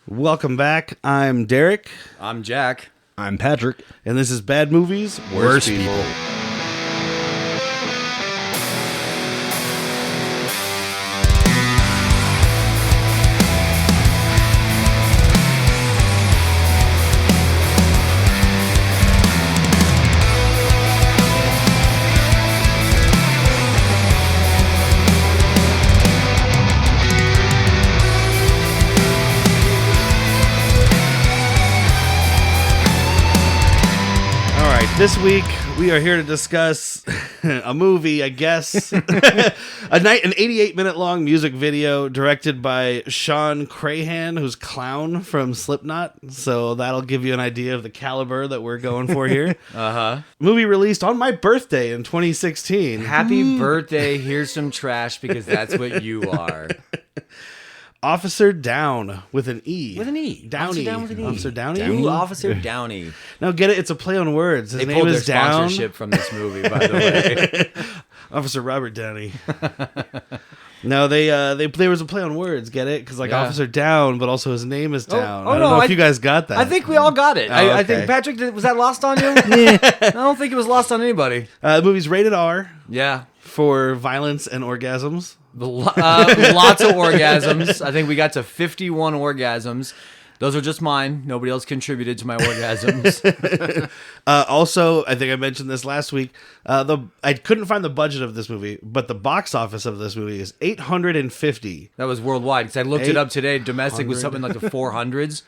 Welcome back. I'm Derek. I'm Jack. I'm Patrick. And this is Bad Movies, Worst People. This week, we are here to discuss a movie, I guess. An 88-minute long music video directed by Shawn Crahan, who's Clown from Slipknot. So that'll give you an idea of the caliber that we're going for here. Movie released on my birthday in 2016. Happy birthday. Here's some trash because that's what you are. Officer Downe with an E. With an E. Downey. Officer Downey. Ooh, Officer Downey. Now get it? It's a play on words. His they name pulled is their Downe. Sponsorship from this movie, by the way. Officer Robert Downey. No, there was a play on words. Get it? Because Officer Downe, but also his name is Downe. I don't know if you guys got that. I think we all got it. Okay. I think Patrick, was that lost on you? I don't think it was lost on anybody. The movie's rated R. Yeah. For violence and orgasms. Lots of orgasms. I think we got to 51 orgasms. Those are just mine. Nobody else contributed to my orgasms. Also, I think I mentioned this last week. I couldn't find the budget of this movie, but the box office of this movie is $850. That was worldwide because I looked it up today. Domestic was something like the 400s.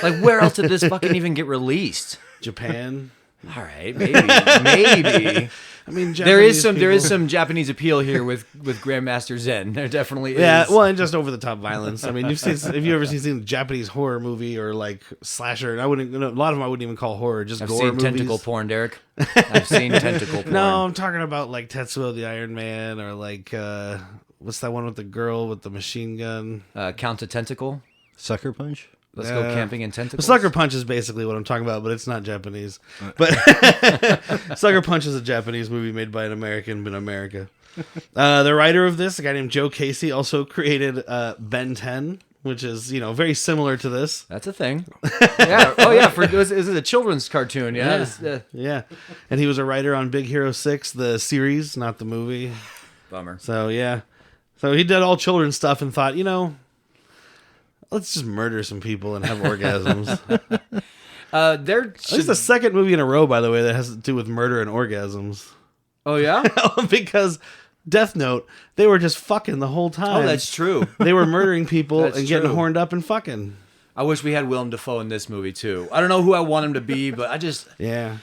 Like, where else did this fucking even get released? Japan. All right, maybe. I mean, there is some Japanese appeal here with Grandmaster Zen. There definitely is. Yeah, well, and just over the top violence. I mean, have you ever seen a Japanese horror movie or like slasher? And a lot of them I wouldn't even call horror, just gore movies. I've seen tentacle porn, Derek. I've seen tentacle porn. No, I'm talking about like Tetsuo the Iron Man or like what's that one with the girl with the machine gun? Count a Tentacle. Sucker Punch. Let's go camping in tentacles. Sucker Punch is basically what I'm talking about, but it's not Japanese. But Sucker Punch is a Japanese movie made by an American in America. The writer of this, a guy named Joe Casey, also created Ben 10, which is very similar to this. That's a thing. Yeah. Oh yeah. Is it a children's cartoon? Yeah. Yeah. And he was a writer on Big Hero 6, the series, not the movie. Bummer. So yeah. So he did all children's stuff and thought, let's just murder some people and have orgasms. This is the second movie in a row, by the way, that has to do with murder and orgasms. Oh, yeah? Because Death Note, they were just fucking the whole time. Oh, that's true. They were murdering people and getting horned up and fucking. I wish we had Willem Dafoe in this movie, too. I don't know who I want him to be, but I just... Yeah.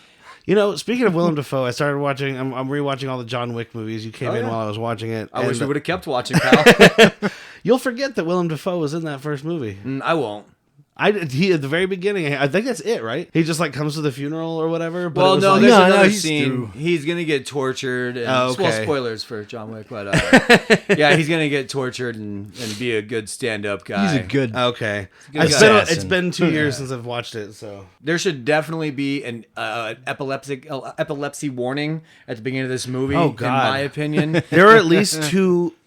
Speaking of Willem Dafoe, I started watching, I'm rewatching all the John Wick movies. You came in while I was watching it. I wish we would have kept watching, pal. You'll forget that Willem Dafoe was in that first movie. I won't. He at the very beginning, I think that's it, right? He just comes to the funeral or whatever. But there's another scene. He's gonna get tortured. And, well, spoilers for John Wick, but yeah, he's gonna get tortured and be a good stand-up guy. He's a good. Okay, it's been 2 years since I've watched it, so there should definitely be an epilepsy warning at the beginning of this movie. Oh God, in my opinion, there are at least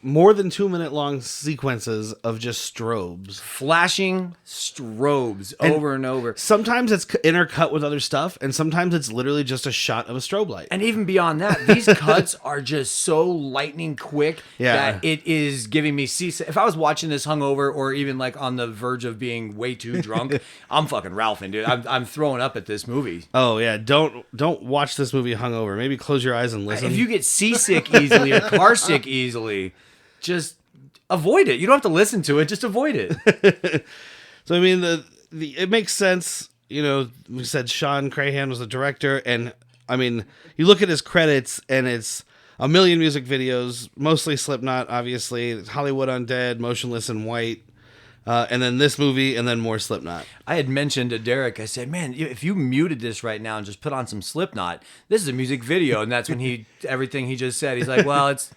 more than 2 minute long sequences of just strobes, flashing strobes over and over. Sometimes it's intercut with other stuff, and sometimes it's literally just a shot of a strobe light. And even beyond that, these cuts are just so lightning quick that it is giving me seasick. If I was watching this hungover or even on the verge of being way too drunk, I'm fucking Ralphing, dude. I'm throwing up at this movie. Oh yeah, don't watch this movie hungover. Maybe close your eyes and listen. If you get seasick easily or car sick easily, just avoid it. You don't have to listen to it. Just avoid it. So I mean, it makes sense. We said Shawn Crahan was the director, and I mean, you look at his credits, and it's a million music videos, mostly Slipknot, obviously. It's Hollywood Undead, Motionless in White, and then this movie, and then more Slipknot. I had mentioned to Derek, I said, man, if you muted this right now and just put on some Slipknot, this is a music video. And that's when everything he just said, he's like, well, it's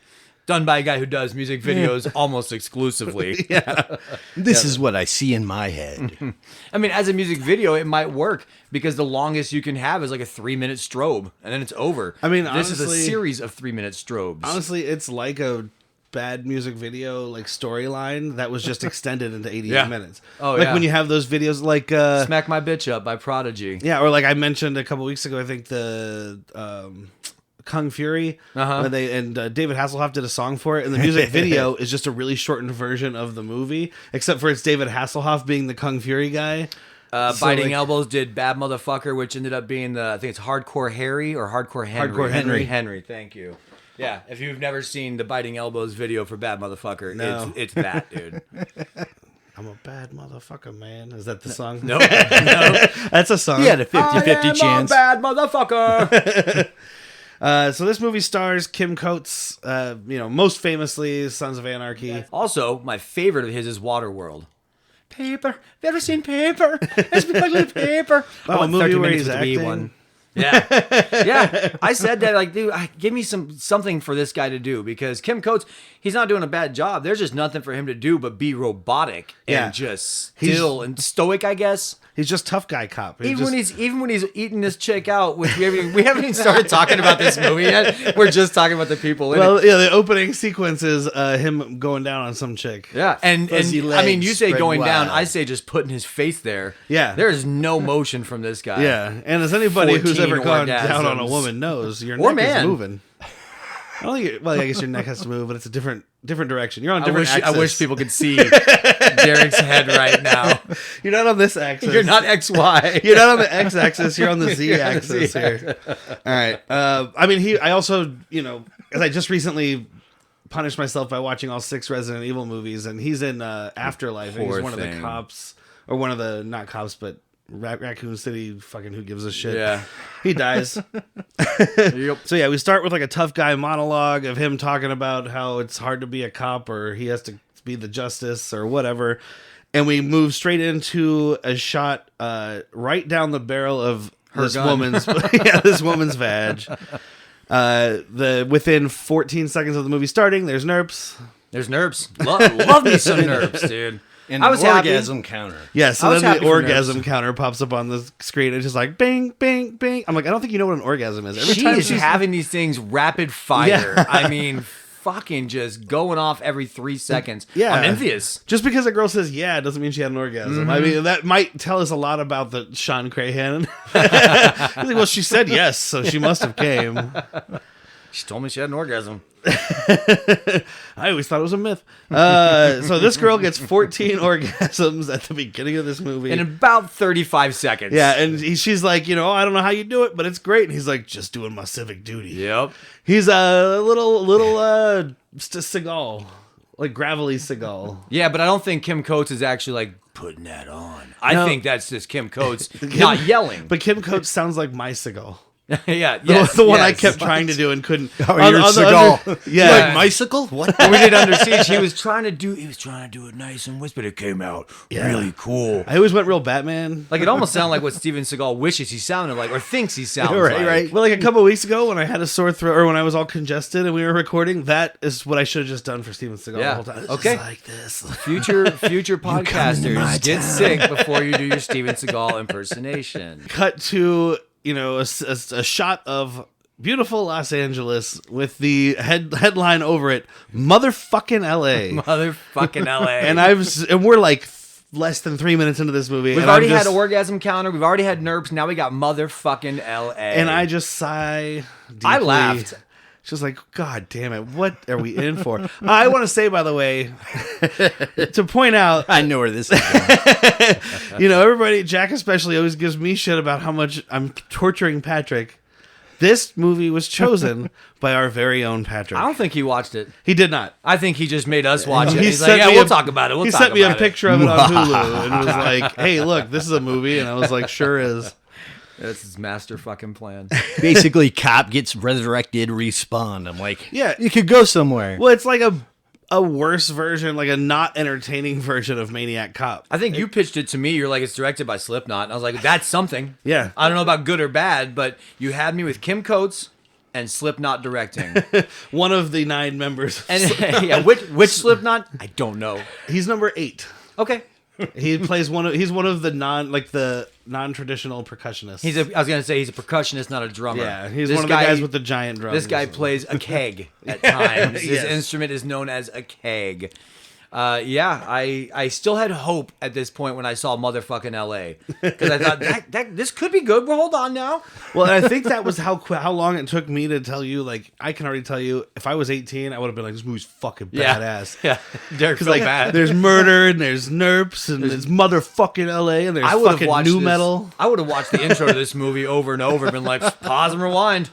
done by a guy who does music videos almost exclusively. Yeah. This is what I see in my head. I mean, as a music video, it might work because the longest you can have is like a 3-minute strobe, and then it's over. I mean, this is a honestly, series of 3-minute strobes. Honestly, it's like a bad music video like storyline that was just extended into 88 Yeah. minutes. Oh, like yeah. when you have those videos like Smack My Bitch Up by Prodigy. yeah, or like I mentioned a couple weeks ago, I think the Kung Fury, when they and David Hasselhoff did a song for it, and the music video is just a really shortened version of the movie, except for it's David Hasselhoff being the Kung Fury guy. Biting Elbows did Bad Motherfucker, which ended up being I think it's Hardcore Harry or Hardcore Henry. Hardcore Henry. Henry, thank you. Yeah, if you've never seen the Biting Elbows video for Bad Motherfucker, No. it's that, dude. I'm a bad motherfucker, man. Is that the song? Nope. No. That's a song. He had a 50-50 chance. A bad motherfucker. So this movie stars Kim Coates, most famously Sons of Anarchy. Also, my favorite of his is Waterworld. Paper. Have you ever seen Paper? It's because paper. Oh, a movie where he's acting? Yeah. Yeah. I said that, like, dude, give me something for this guy to do, because Kim Coates, he's not doing a bad job. There's just nothing for him to do but be robotic and just still and stoic, I guess. He's just tough guy cop. Even when he's eating this chick out, which we haven't even started talking about this movie yet. We're just talking about the people in it. Yeah, the opening sequence is him going down on some chick. Yeah, and Fuzzy I mean, you legs say spread going down, wide. I say just putting his face there. Yeah. There is no motion from this guy. Yeah, and as anybody who's 14 ever gone down on a orgasms. woman knows, your Or neck is man. moving. I don't think. Well, I guess your neck has to move, but it's a different direction. You're on I different wish, axis. I wish people could see Derek's head right now. You're not on this axis. You're not XY. You're not on the x-axis. You're on the You're on the z-axis here. Z-axis. All right. I mean, I also, as I just recently punished myself by watching all 6 Resident Evil movies, and he's in Afterlife. And Poor he's one of the thing. cops, or one of the not cops, but Raccoon City. Fucking who gives a shit? Yeah. He dies. Yep. So yeah, we start with like a tough guy monologue of him talking about how it's hard to be a cop, or he has to be the justice or whatever. And we move straight into a shot right down the barrel of this gun. woman's this woman's vag. Within 14 seconds of the movie starting, there's Nerps. There's nerves. Love me some nerves, dude. And I an was happy. orgasm counter. Yeah, so I was then happy the for orgasm Nerps. counter pops up on the screen. It's just like bing, bing, bing. I'm like, I don't think you know what an orgasm is. Every She time is having these things rapid fire. Yeah. I mean, fucking just going off every 3 seconds. Yeah. I'm envious. Just because a girl says yeah doesn't mean she had an orgasm. I mean, that might tell us a lot about the Shawn Crahan. He's like, well, she said yes, so she must have came. She told me she had an orgasm. I always thought it was a myth. So this girl gets 14 orgasms at the beginning of this movie. In about 35 seconds. Yeah, and she's like, I don't know how you do it, but it's great. And he's like, just doing my civic duty. Yep. He's a little Seagal, like gravelly Seagal. Yeah, but I don't think Kim Coates is actually like putting that on. I No. think that's just Kim Coates not yelling. But Kim Coates sounds like my Seagal. Yeah, The one I yes. kept trying to do and couldn't. Oh, you're the Seagal. yeah. Like bicycle? What? When we did Under Siege, he was trying to do it nice and whispered. It came out really cool. I always went real Batman. Like it almost sounded like what Steven Seagal wishes he sounded like or thinks he sounds like. Right. Well, like a couple of weeks ago when I had a sore throat, or when I was all congested and we were recording, that is what I should have just done for Steven Seagal Yeah. the whole time. It's Okay. just like this. Future podcasters, my get town. sick before you do your Steven Seagal impersonation. Cut to a shot of beautiful Los Angeles with the headline over it, motherfucking LA. Motherfucking LA. And we're like less than 3 minutes into this movie. We've and already I'm just, had orgasm counter. We've already had nerps. Now we got motherfucking LA. and I just sigh deeply. I laughed. It's just like, God damn it, what are we in for? I want to say, by the way, to point out, I know where this is going. everybody, Jack especially, always gives me shit about how much I'm torturing Patrick. This movie was chosen by our very own Patrick. I don't think he watched it. He did not. I think he just made us watch it. He He's sent like, yeah, me we'll talk about it. He sent me a picture of it on Hulu and was like, hey, look, this is a movie. And I was like, sure is. That's his master fucking plan. Basically, cop gets resurrected, respawned. I'm like, Yeah. you could go somewhere. Well, it's like a worse version, like a not entertaining version of Maniac Cop. I think you pitched it to me. You're like, it's directed by Slipknot. And I was like, that's something. Yeah. I don't know about good or bad, but you had me with Kim Coates and Slipknot directing. One of the 9 members. And yeah, which Slipknot? I don't know. He's number 8. Okay. He plays he's one of the non-traditional percussionists. I was gonna say he's a percussionist, not a drummer. Yeah, he's one of the guys with the giant drums. This guy plays a keg at times. His Yes. instrument is known as a keg. I still had hope at this point when I saw motherfucking LA, because I thought that this could be good. Well, hold on now. Well, I think that was how long it took me to tell you. Like, I can already tell you, if I was 18, I would have been like, this movie's fucking badass. Yeah, Derek felt Like, bad. there's murder and there's nerps and there's motherfucking LA and there's fucking new metal. I would have watched the intro to this movie over and over and been like, pause and rewind.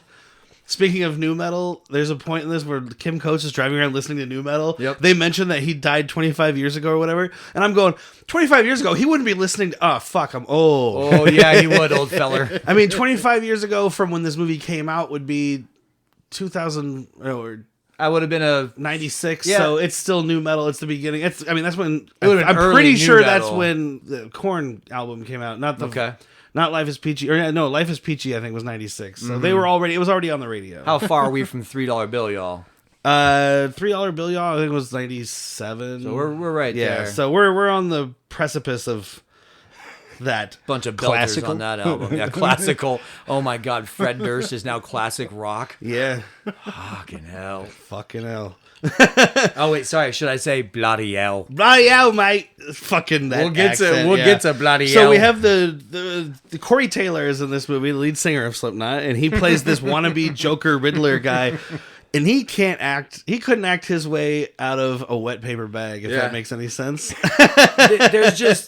Speaking of new metal, there's a point in this where Kim Coates is driving around listening to new metal. Yep. They mentioned that he died 25 years ago or whatever. And I'm going, 25 years ago, he wouldn't be listening to, oh, fuck, I'm old. Oh, yeah, he would, old feller. I mean, 25 years ago from when this movie came out would be 2000 or I would have been a 96. Yeah. So it's still new metal. It's the beginning. That's when, It would've been I'm early pretty new sure that's metal. when the Korn album came out. Okay. Not Life is Peachy. Or no, Life is Peachy, I think, was 96. So it was already on the radio. How far are we from $3 bill, y'all? $3 bill, y'all, I think it was 97. So we're right there. So we're on the precipice of that. Bunch of belters Classical? on that album. Yeah, classical. Oh my God, Fred Durst is now classic rock. Yeah. Fucking hell. Fucking hell. Oh wait, sorry. Should I say bloody hell? Bloody hell, mate. Fucking that We'll get accent, to bloody So hell. we have the Corey Taylor is in this movie, the lead singer of Slipknot, and he plays this wannabe Joker Riddler guy. And he couldn't act his way out of a wet paper bag, if Yeah. that makes any sense.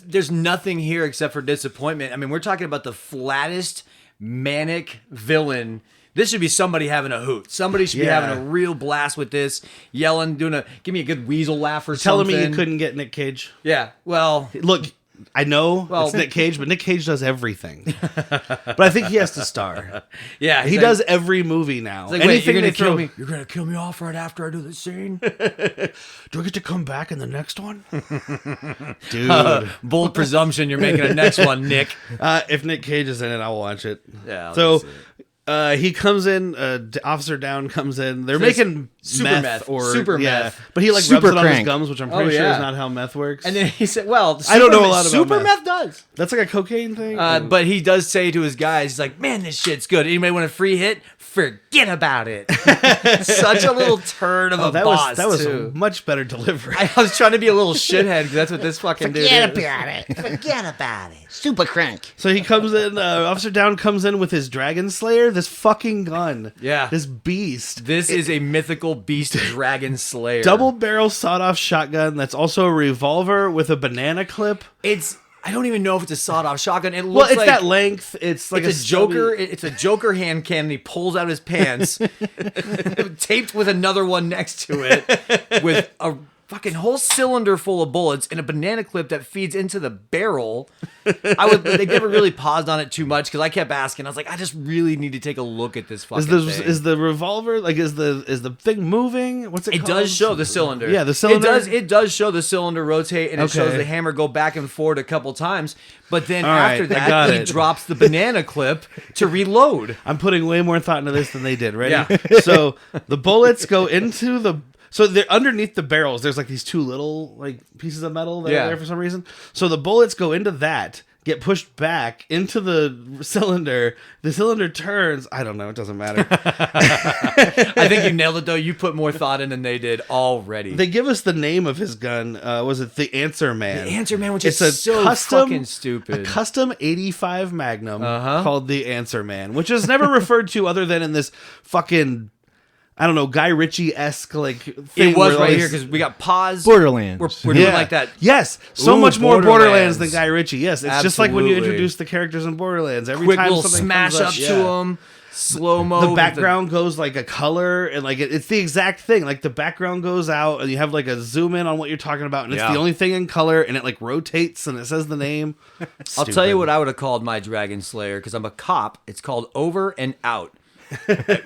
There's nothing here except for disappointment. I mean, we're talking about the flattest manic villain. This should be somebody having a hoot. Somebody should be Yeah. having a real blast with this, yelling, give me a good weasel laugh or Telling something. me you couldn't get Nick Cage. Yeah, well, Look, I know Well- it's Nick Cage, but Nick Cage does evering. But I think he has to star. yeah, He does every movie now. It's like, wait, you're they gonna kill throw- me? You're gonna kill me off right after I do the scene? Do I get to come back in the next one? Dude. Bold presumption, you're making a next one, Nick. If Nick Cage is in it, I'll watch it. Yeah, I'll So see it. he comes in, Officer Downe comes in. They're So it's making super meth, or super yeah, meth. but he like Super rubs it on his crank. gums, which I'm pretty sure yeah. is not how meth works. And then he said, well, I don't know a lot about super meth. meth does. That's like a cocaine thing. But he does say to his guys, he's like, man, this shit's good. Anybody want a free hit? Forget about it. Such a little turd of a boss, that was too. a much better delivery. I was trying to be a little shithead because that's what this fucking dude is. Forget about it. Super crank. So he comes in, Officer Downe comes in with his Dragon Slayer, this fucking gun. Yeah. This beast. This is a mythical beast dragon slayer. Double barrel sawed-off shotgun that's also a revolver with a banana clip. I don't even know if it's a sawed-off shotgun. It looks Well, it's like that length. It's like it's a Joker. It's a Joker hand cannon. He pulls out his pants, taped with another one next to it, with a fucking whole cylinder full of bullets and a banana clip that feeds into the barrel. They never really paused on it too much because I kept asking. I was like, I just really need to take a look at this fucking thing. Is the revolver like is the thing moving? What's it It called? does show the cylinder. Yeah, the cylinder. It does show the cylinder rotate, and it shows Okay. the hammer go back and forth a couple times. But then All right, after I got that, he it. drops the banana clip to reload. I'm putting way more thought into this than they did. Ready? Yeah. So the bullets go into the. So they're underneath the barrels. There's like these two little like pieces of metal that Yeah. are there for some reason. So the bullets go into that, get pushed back into the cylinder. The cylinder turns. I don't know. It doesn't matter. I think you nailed it though. You put more thought in than they did already. They give us the name of his gun. Was it the Answer Man? The Answer Man, which It's is a so custom, fucking stupid. A custom 85 Magnum Uh-huh. called the Answer Man, which is never referred to other than in this fucking, I don't know, Guy Ritchie-esque like thing. It was where right all here these- because we got pause. Borderlands. We're doing like that. Yes, so Ooh, much more Borderlands Borderlands. than Guy Ritchie. Yes, it's just like when you Absolutely. introduce the characters in Borderlands. Every Quick time little something smash comes up to them. Slow mo. The background goes like a color, and like it's the exact thing. Like the background goes out, and you have like a zoom in on what you're talking about, and it's Yeah. the only thing in color, and it like rotates, and it says the name. I'll tell you what I would have called my Dragon Slayer because I'm a cop. It's called Over and Out.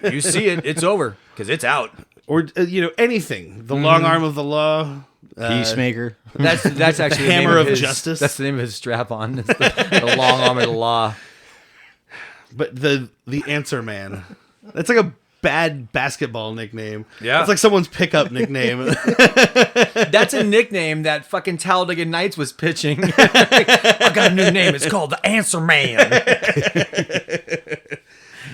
You see it, it's over because it's out. Or anything. The long arm of the law. Peacemaker. That's actually The the name Hammer of his, Justice. That's the name of his strap on. It's the long arm of the law. But the Answer Man. It's like a bad basketball nickname. Yeah. It's like someone's pickup nickname. That's a nickname that fucking Talladega Nights was pitching. I got a new name. It's called the Answer Man.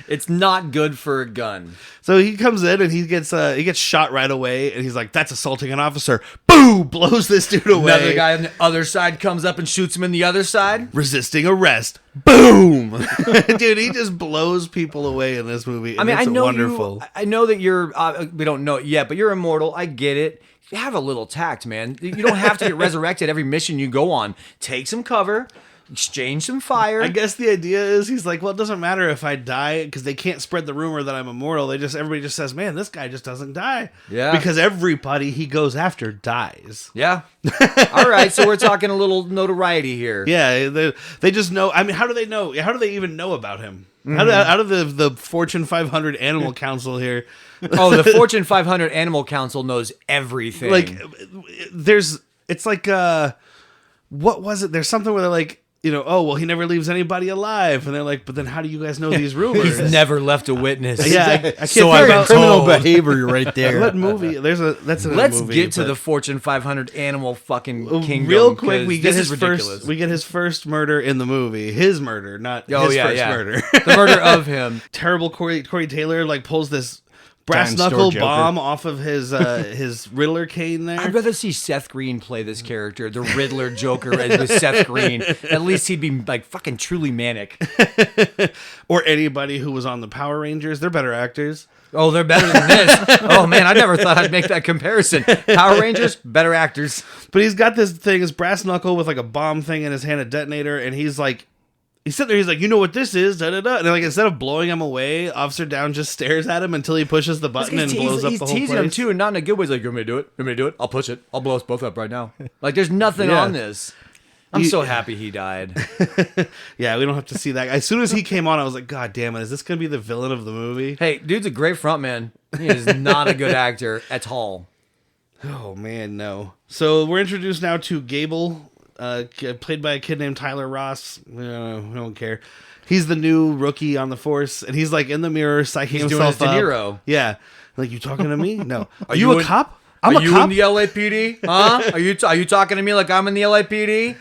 It's not good for a gun. So he comes in and he gets shot right away, and he's like, "That's assaulting an officer." Boom! Blows this dude away. Another guy on the other side comes up and shoots him in the other side. Resisting arrest. Boom! Dude, he just blows people away in this movie. And I mean, it's I know wonderful. I know that you're. We don't know it yet, but you're immortal. I get it. You have a little tact, man. You don't have to get resurrected every mission you go on. Take some cover. Exchange some fire. I guess the idea is he's like, well, it doesn't matter if I die because they can't spread the rumor that I'm immortal. Everybody just says, man, this guy just doesn't die. Yeah. Because everybody he goes after dies. Yeah. All right. So we're talking a little notoriety here. Yeah. They just know. I mean, how do they know? How do they even know about him? Out of the Fortune 500 Animal Council here. Oh, the Fortune 500 Animal Council knows everything. Like, it's like, what was it? There's something where they're like, oh, well, he never leaves anybody alive. And they're like, but then how do you guys know these rumors? He's never left a witness. Yeah, I can't So think I've about criminal behavior right there. what movie. That's in a Let's movie, get to but- the Fortune 500 animal fucking kingdom. Real quick, we 'cause get this his is ridiculous. first. We get his first murder in the movie. His murder, not Oh his yeah, first yeah. murder. The murder of him. Terrible Corey Taylor like pulls this brass Dime store knuckle Joker. bomb off of his his Riddler cane there. I'd rather see Seth Green play this character, the Riddler Joker, as with Seth Green. At least he'd be like fucking truly manic. Or anybody who was on the Power Rangers. They're better actors. Oh, they're better than this. Oh man, I never thought I'd make that comparison. Power Rangers, better actors. But he's got this thing, his brass knuckle with like a bomb thing in his hand, a detonator, and he's sitting there, he's like, you know what this is, da-da-da. And like, instead of blowing him away, Officer Downe just stares at him until he pushes the button and blows up the whole place. He's teasing him too, and not in a good way. He's like, you want me to do it? You want me to do it? I'll push it. I'll blow us both up right now. Like, there's nothing Yeah. on this. I'm so happy he died. Yeah, we don't have to see that. As soon as he came on, I was like, God damn it, is this going to be the villain of the movie? Hey, dude's a great frontman. He is not a good actor at all. Oh, man, no. So we're introduced now to Gable, played by a kid named Tyler Ross. We don't care. He's the new rookie on the force, and he's like in the mirror, psyching He's himself doing his De up. Niro. Yeah. Like, you talking to me? No. Are you you a in- cop? I'm Are a you cop. in the LAPD? Huh? Are you talking to me like I'm in the LAPD?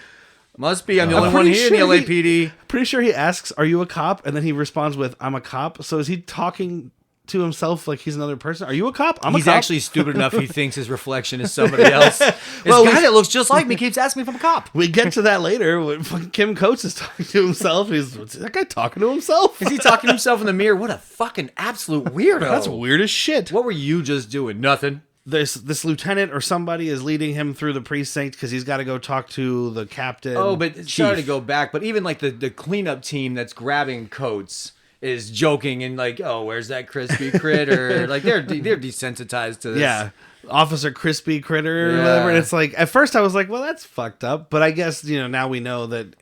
Must be. I'm the only one pretty here in the sure LAPD. Pretty sure he asks, "Are you a cop?" And then he responds with, "I'm a cop." So is he talking to himself like he's another person? Are you a cop? I'm He's a cop. actually stupid enough he thinks his reflection is somebody else. This Well, guy that looks just like me keeps asking me if I'm a cop. We get to that later when fucking Kim Coates is talking to himself. Is that guy talking to himself? Is he talking to himself in the mirror? What a fucking absolute weirdo. That's weird as shit. What were you just doing? Nothing. This lieutenant or somebody is leading him through the precinct because he's got to go talk to the captain. Oh, but sorry to go back, but even like the cleanup team that's grabbing Coates is joking and like, oh, where's that crispy critter? Like they're desensitized to this. Yeah. Officer Crispy Critter or Yeah. whatever. And it's like, at first I was like, well, that's fucked up. But I guess, now we know that,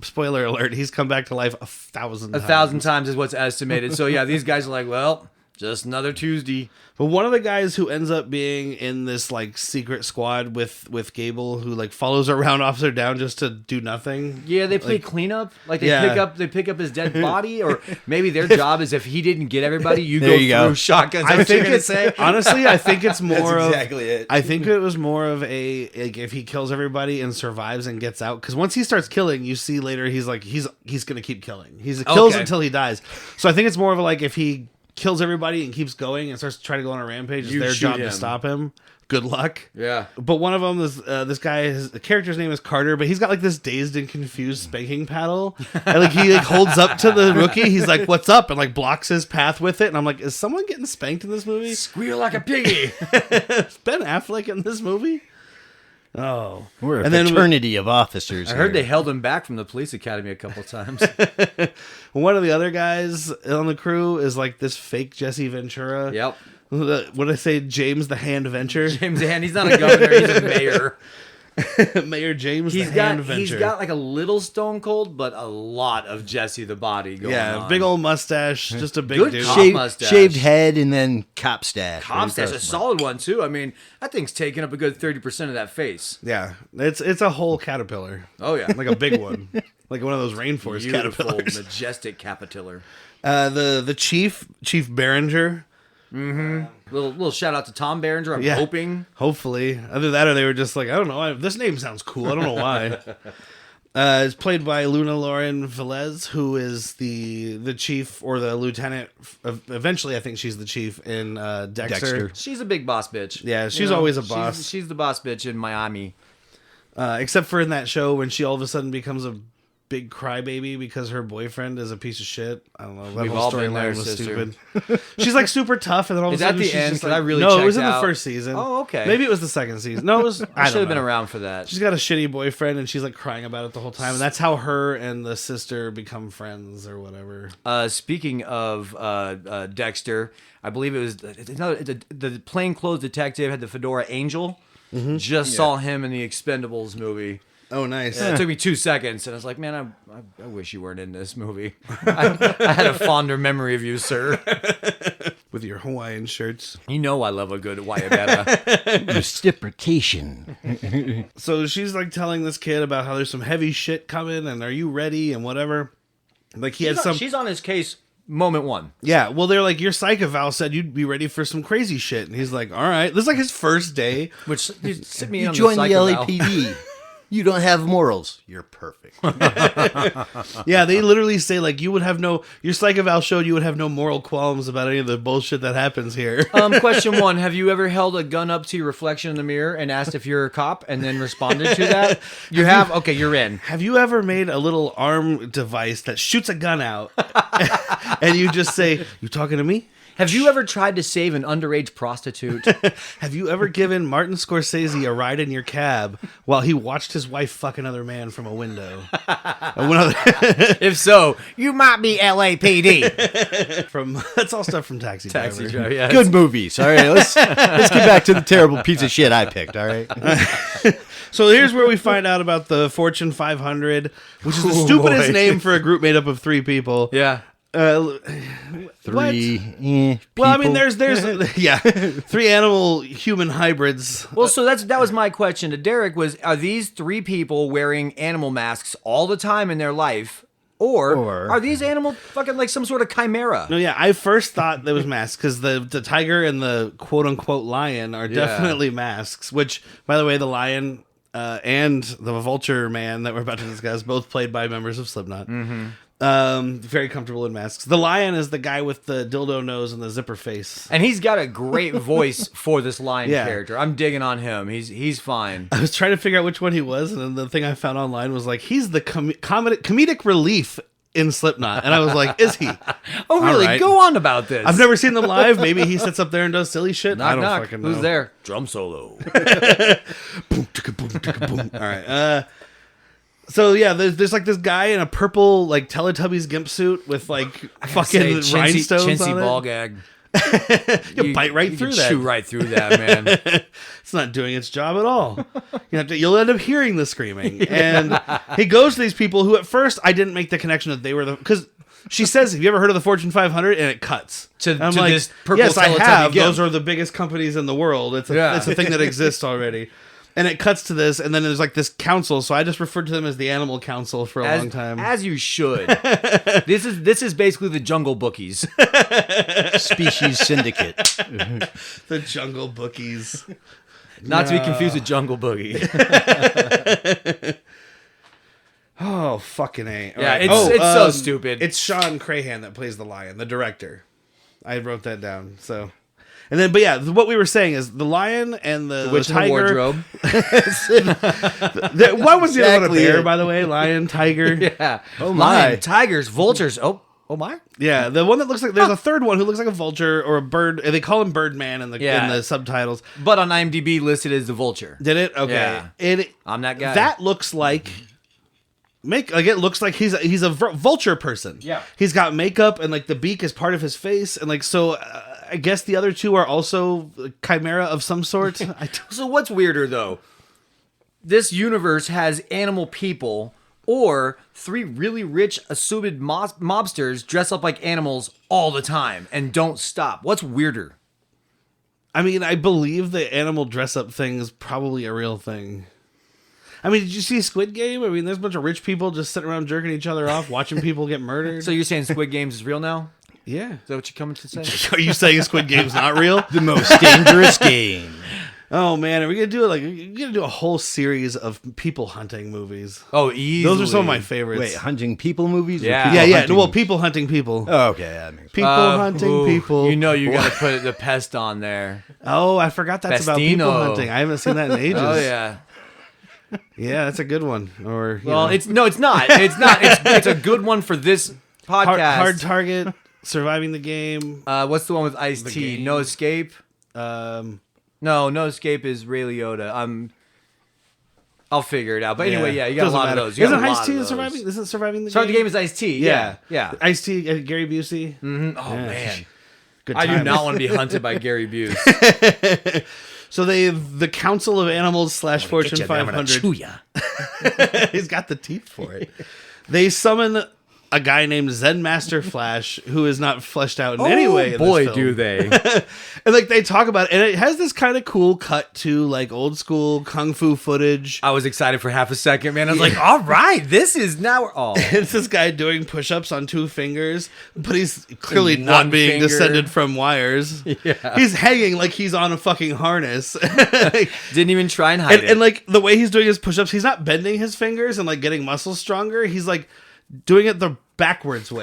spoiler alert, he's come back to life 1,000 times. 1,000 times is what's estimated. So yeah, these guys are like, well, just another Tuesday. But one of the guys who ends up being in this like secret squad with Gable, who like follows around Officer Downe just to do nothing. Yeah, they play cleanup. Like they Yeah. pick up his dead body, or maybe their job is if he didn't get everybody, you go you through go. shotguns. I think gonna it's say. honestly, I think it's more of exactly it. I think it was more of a like if he kills everybody and survives and gets out, because once he starts killing, you see later he's gonna keep killing. He kills until he dies. So I think it's more of a, like if he kills everybody and keeps going and starts trying to go on a rampage, it's You their shoot job him. to stop him. Good luck. Yeah. But one of them is this guy. The character's name is Carter, but he's got like this dazed and confused spanking paddle, and like he like holds up to the rookie. He's like, "What's up?" and like blocks his path with it. And I'm like, "Is someone getting spanked in this movie?" Squeal like a piggy. Is Ben Affleck in this movie? Oh, We're a And then we- fraternity of officers. I heard they here. held him back from the police academy a couple times. One of the other guys on the crew is like this fake Jesse Ventura. Yep. What did I say? James the Hand Venture. James Hand, he's not a governor, he's a mayor. Mayor James He's the got Hand Venture. he's got like a little Stone Cold, but a lot of Jesse the Body going on. big old mustache, just a big Good dude. cop Shaved, mustache. shaved head and then cop stash. Cop stash, a solid one too. I mean, that thing's taking up a good 30% of that face. Yeah, it's a whole caterpillar, Oh yeah, like a big one, like one of those rainforest beautiful, caterpillars. majestic caterpillar. The chief Behringer, Little shout out to Tom Berenger. I'm hoping. Hopefully. Either that or they were just like, I don't know. This name sounds cool. I don't know why. It's played by Luna Lauren Velez, who is the chief or the lieutenant. Eventually, I think she's the chief in Dexter. She's a big boss bitch. Yeah, she's always a boss. She's the boss bitch in Miami. Except for in that show when she all of a sudden becomes a big crybaby because her boyfriend is a piece of shit. I don't know. That We've whole all been storyline there, was sister. stupid. She's like super tough, and then all of a Is that sudden the she's end? just 'Cause like, I really no, it was in checked the out. first season. Oh, okay. Maybe it was the second season. No, it was. I should have been know. around for that. She's got a shitty boyfriend, and she's like crying about it the whole time, and that's how her and the sister become friends or whatever. Speaking of Dexter, I believe it was the plainclothes detective had the fedora Angel. Just saw him in the Expendables movie. Oh, nice. It took me 2 seconds, and I was like, man, I wish you weren't in this movie. I had a fonder memory of you, sir. With your Hawaiian shirts. You know I love a good Wayabera. Reciprocation. So she's like telling this kid about how there's some heavy shit coming, and are you ready, and whatever. Like he had some. She's on his case moment one. Yeah, well, they're like, your psych eval said you'd be ready for some crazy shit. And he's like, all right. This is like his first day. Which sit me You on join the the psych eval. LAPD. You don't have morals. You're perfect. Yeah, they literally say, like, your psych eval showed you would have no moral qualms about any of the bullshit that happens here. Question one, have you ever held a gun up to your reflection in the mirror and asked if you're a cop and then responded to that? You have? Okay, you're in. Have you ever made a little arm device that shoots a gun out and you just say, you talking to me? Have you ever tried to save an underage prostitute? Have you ever given Martin Scorsese a ride in your cab while he watched his wife fuck another man from a window? If so, you might be LAPD. That's all stuff from Taxi Driver. Driver, yeah. Good movies. All right, let's get back to the terrible piece of shit I picked. All right. So here's where we find out about the Fortune 500, which is the stupidest name for a group made up of 3 people. Yeah. Three. Well, I mean, there's 3 animal human hybrids. Well, so that was my question to Derek was, are these 3 people wearing animal masks all the time in their life? Or are these animal fucking like some sort of chimera? No, yeah, I first thought there was masks because the tiger and the quote unquote lion are definitely masks. Which, by the way, the lion and the vulture man that we're about to discuss, both played by members of Slipknot. Very comfortable in masks. The lion is the guy with the dildo nose and the zipper face. And he's got a great voice for this lion Yeah. character. I'm digging on him. He's fine. I was trying to figure out which one he was, and then the thing I found online was like, he's the comedic relief in Slipknot. And I was like, is he? Oh, really? All right. Go on about this. I've never seen them live. Maybe he sits up there and does silly shit. Knock, I don't knock. fucking know. Who's there? Drum solo. Boom, ticka, boom, ticka, boom. All right. So yeah, there's like this guy in a purple like Teletubbies gimp suit with like fucking rhinestones chintzy on ball it. gag. You bite right through could that. Chew right through that, man. It's not doing its job at all. You'll end up hearing the screaming. And he goes to these people who at first I didn't make the connection that they were because she says, have you ever heard of the Fortune 500? And it cuts. To I'm like, this purple yes, I Teletubby have. gimp. Those are the biggest companies in the world. It's a thing that exists already. And it cuts to this, and then there's like this council. So I just referred to them as the Animal Council for a long time. As you should. This is basically the Jungle Bookies. Species Syndicate. The Jungle Bookies. Not to be confused with Jungle Boogie. Oh, fucking A. All Yeah, right. it's so stupid. It's Shawn Crahan that plays the lion, the director. I wrote that down. So, and then, but yeah, what we were saying is the lion and the Witch in the tiger. wardrobe. What was the other one? A Exactly bear, it. by the way? Lion, tiger. Yeah. Oh my. Lion, tigers, vultures. Oh my. Yeah, the one that looks like there's a third one who looks like a vulture or a bird. They call him Birdman in the subtitles. But on IMDb listed as the vulture. Did it? Okay. Yeah. I'm that guy. That looks like it looks like he's a vulture person. Yeah. He's got makeup and like the beak is part of his face and like so. I guess the other two are also chimera of some sort. So what's weirder though? This universe has animal people or 3 really rich assumed mobsters dress up like animals all the time and don't stop. What's weirder? I mean, I believe the animal dress up thing is probably a real thing. I mean, did you see Squid Game? I mean, there's a bunch of rich people just sitting around jerking each other off, watching people get murdered. So you're saying Squid Games is real now? Yeah. Is that what you're coming to say? Are you saying Squid Game's not real? The most dangerous game. Oh man, are we gonna do we're gonna do a whole series of people hunting movies? Oh, easily. Those are some of my favorites. Wait, hunting people movies? or Yeah. people yeah. hunting- Well, people hunting people. Oh, okay, that makes sense. People hunting people. You know you got to put the pest on there. Oh, I forgot that's about people Pestino. hunting. I haven't seen that in ages. Oh yeah. Yeah, that's a good one. Or Well, it's not. It's not. It's a good one for this podcast. hard target, surviving the game. What's the one with Ice-T? game. No Escape. Um, No Escape is Ray Liotta. I'll figure it out. But anyway, yeah, you got Doesn't a lot matter. of those. You got Isn't a lot Ice-T of in those. surviving? Isn't surviving the Sorry, the game? game is Ice-T. Yeah. Ice-T, Gary Busey. Mhm. Oh Yeah. man, Good I do times. not want to be hunted by Gary Busey. So the Council of Animals / Fortune 500. He's got the teeth for it. They summon a guy named Zen Master Flash, who is not fleshed out in any way. In boy, this film. do they! And like they talk about it, and it has this kind of cool cut to like old school kung fu footage. I was excited for half a second, man. I was like, "All right, this is now." Oh, It's this guy doing push-ups on 2 fingers, but he's clearly One not being finger. descended from wires. Yeah. He's hanging like he's on a fucking harness. didn't even try and hide it. And like the way he's doing his push-ups, he's not bending his fingers and like getting muscles stronger. He's like doing it the backwards way.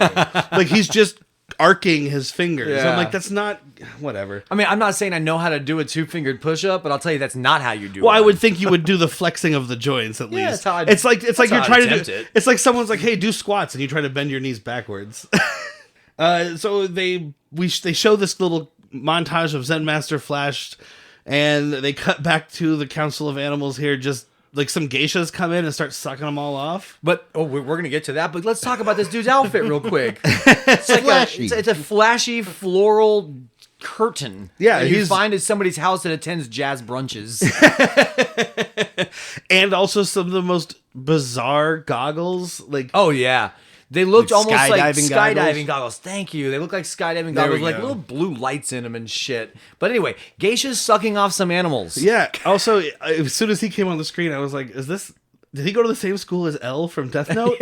Like he's just arcing his fingers. Yeah. I'm like, that's not whatever. I mean, I'm not saying I know how to do a 2-fingered push-up, but I'll tell you that's not how you do it. Well, I would think you would do the flexing of the joints at Yeah, least. that's how I'd- it's like that's you're how I'd trying to attempt do. it. It's like someone's like, "Hey, do squats," and you try to bend your knees backwards. So they show this little montage of Zen Master Flash, and they cut back to the Council of Animals here. Just like some geishas come in and start sucking them all off. But we're going to get to that. But let's talk about this dude's outfit real quick. It's like Flashy. it's a flashy floral curtain. Yeah, that you he's- find at somebody's house that attends jazz brunches. And also some of the most bizarre goggles. Like, Oh yeah. They looked Like almost like skydiving skydiving goggles? goggles. Thank you. They look like skydiving There goggles we with like go. little blue lights in them and shit. But anyway, geishas sucking off some animals. yeah. Also, as soon as he came on the screen, I was like, did he go to the same school as L from Death Note?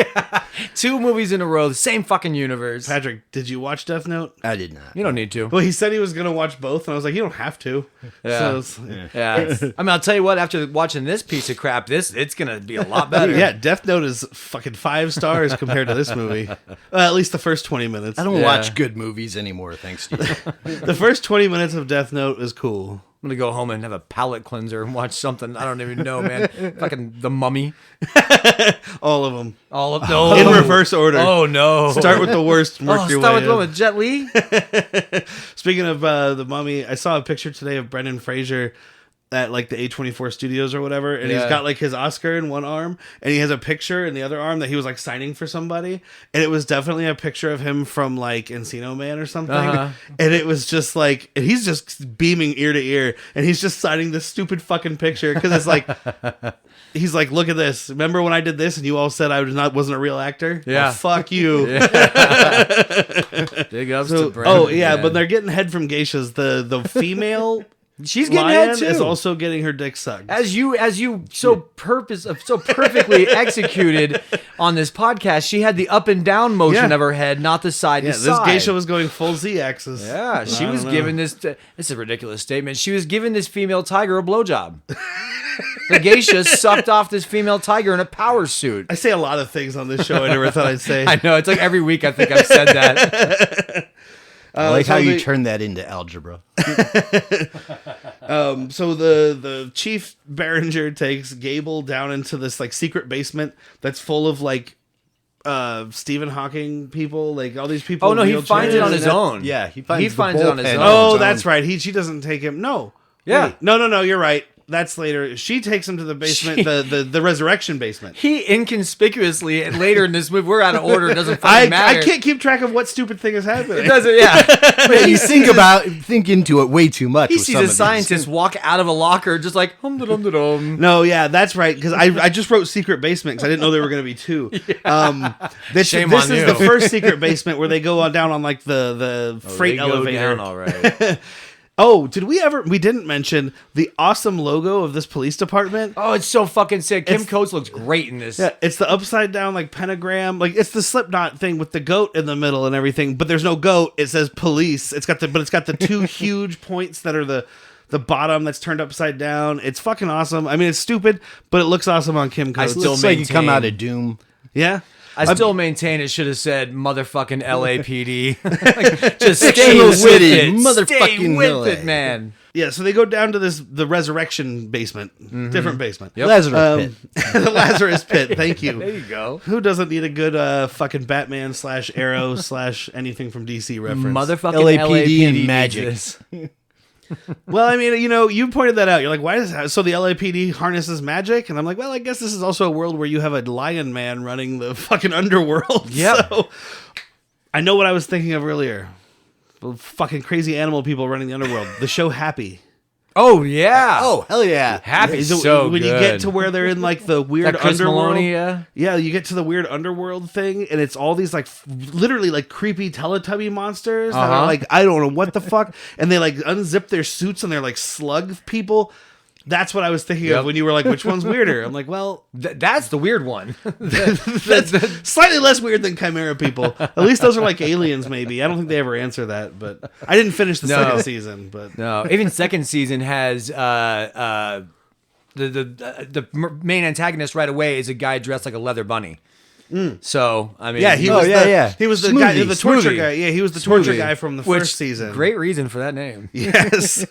2 movies in a row, the same fucking universe. Patrick, did you watch Death Note? I did not. You don't need to. Well, he said he was going to watch both, and I was like, you don't have to. Yeah. So it's- Yeah. I mean, I'll tell you what, after watching this piece of crap, it's going to be a lot better. Yeah, Death Note is fucking 5 stars compared to this movie. At least the first 20 minutes. I don't Yeah. watch good movies anymore, thanks to you. The first 20 minutes of Death Note is cool. I'm going to go home and have a palate cleanser and watch something. I don't even know, man. Fucking The Mummy. All of them. All of no. In reverse order. Oh, no. Start with the worst, work your start way with the one in. with Jet Li? Speaking of The Mummy, I saw a picture today of Brendan Fraser at like the A24 studios or whatever, and he's Yeah. got like his Oscar in one arm, and he has a picture in the other arm that he was like signing for somebody, and it was definitely a picture of him from like Encino Man or something, Uh-huh. and it was just like, and he's just beaming ear to ear, and he's just signing this stupid fucking picture because it's like, he's like, look at this. Remember when I did this and you all said I wasn't a real actor? Yeah. Well, fuck you. Big ups So- to Brandon. oh yeah, man. but they're getting head from geishas. The female she's getting lion head too. is also getting her dick sucked. As you so perfectly executed on this podcast, she had the up and down motion Yeah. of her head, not the side Yeah, to this side. geisha was going full Z axis. Yeah, she I was don't know. giving this. This is a ridiculous statement. She was giving this female tiger a blowjob. The geisha sucked off this female tiger in a power suit. I say a lot of things on this show I never thought I'd say. I know. It's like every week I think I've said that. I like so how you the- turn that into algebra. So the chief Behringer takes Gable down into this like secret basement that's full of like Stephen Hawking people, like all these people. Oh, in no, he wheelchairs. finds it on his own. Yeah, he finds the it on his bullpen own. on Oh, his that's own. right. She doesn't take him. No. Yeah. Wait. No. You're right. That's later. She takes him to the basement, the resurrection basement. He inconspicuously, and later in this movie, we're out of order. It doesn't fucking matter. I can't keep track of what stupid thing is happening. It doesn't, yeah. But you think into it way too much. He with sees some a of these. scientist walk out of a locker just like, hum-da-dum-da-dum. No, yeah, that's right. Because I just wrote secret basement because I didn't know there were going to be 2. This Shame this on is you. the first secret basement where they go on down on like the freight They go elevator. down all right. Oh, we didn't mention the awesome logo of this police department. Oh, it's so fucking sick. Kim Coates looks great in this. Yeah, it's the upside down like pentagram. Like it's the Slipknot thing with the goat in the middle and everything, but there's no goat. It says police. It's got the two huge points that are the bottom that's turned upside down. It's fucking awesome. I mean, it's stupid, but it looks awesome on Kim Coates. It looks like you come out of Doom. Yeah. I still maintain it should have said motherfucking LAPD. Like, just stay Fictional with city, it. motherfucking Stay with LA. it, man. Yeah, so they go down to the resurrection basement. Different basement. Yep. Lazarus Pit. The Lazarus Pit, thank you. There you go. Who doesn't need a good fucking Batman / Arrow / anything from DC reference? Motherfucking LAPD and needs magic. this. Well, I mean, you pointed that out. You're like, why is so the LAPD harnesses magic? And I'm like, well, I guess this is also a world where you have a lion man running the fucking underworld. Yep. So I know what I was thinking of earlier. Fucking crazy animal people running the underworld. The show Happy. Oh, yeah. Oh, hell yeah. Happy's So so when good. you get to where they're in like the weird That Chris underworld, Maloney, yeah? yeah, you get to the weird underworld thing, and it's all these like literally like creepy Teletubby monsters that are like I don't know what the fuck, and they like unzip their suits and they're like slug people. That's what I was thinking of when you were like, which one's weirder? I'm like, well, That's the weird one. that's slightly less weird than Chimera people. At least those are like aliens, maybe. I don't think they ever answer that, but I didn't finish the second season. But No, even second season has the main antagonist right away is a guy dressed like a leather bunny. So I mean, yeah, he was he was the guy, Smoothie, the torture Smoothie. guy. Yeah, he was the torture Smoothie. guy from the which first season. Great reason for that name. Yes.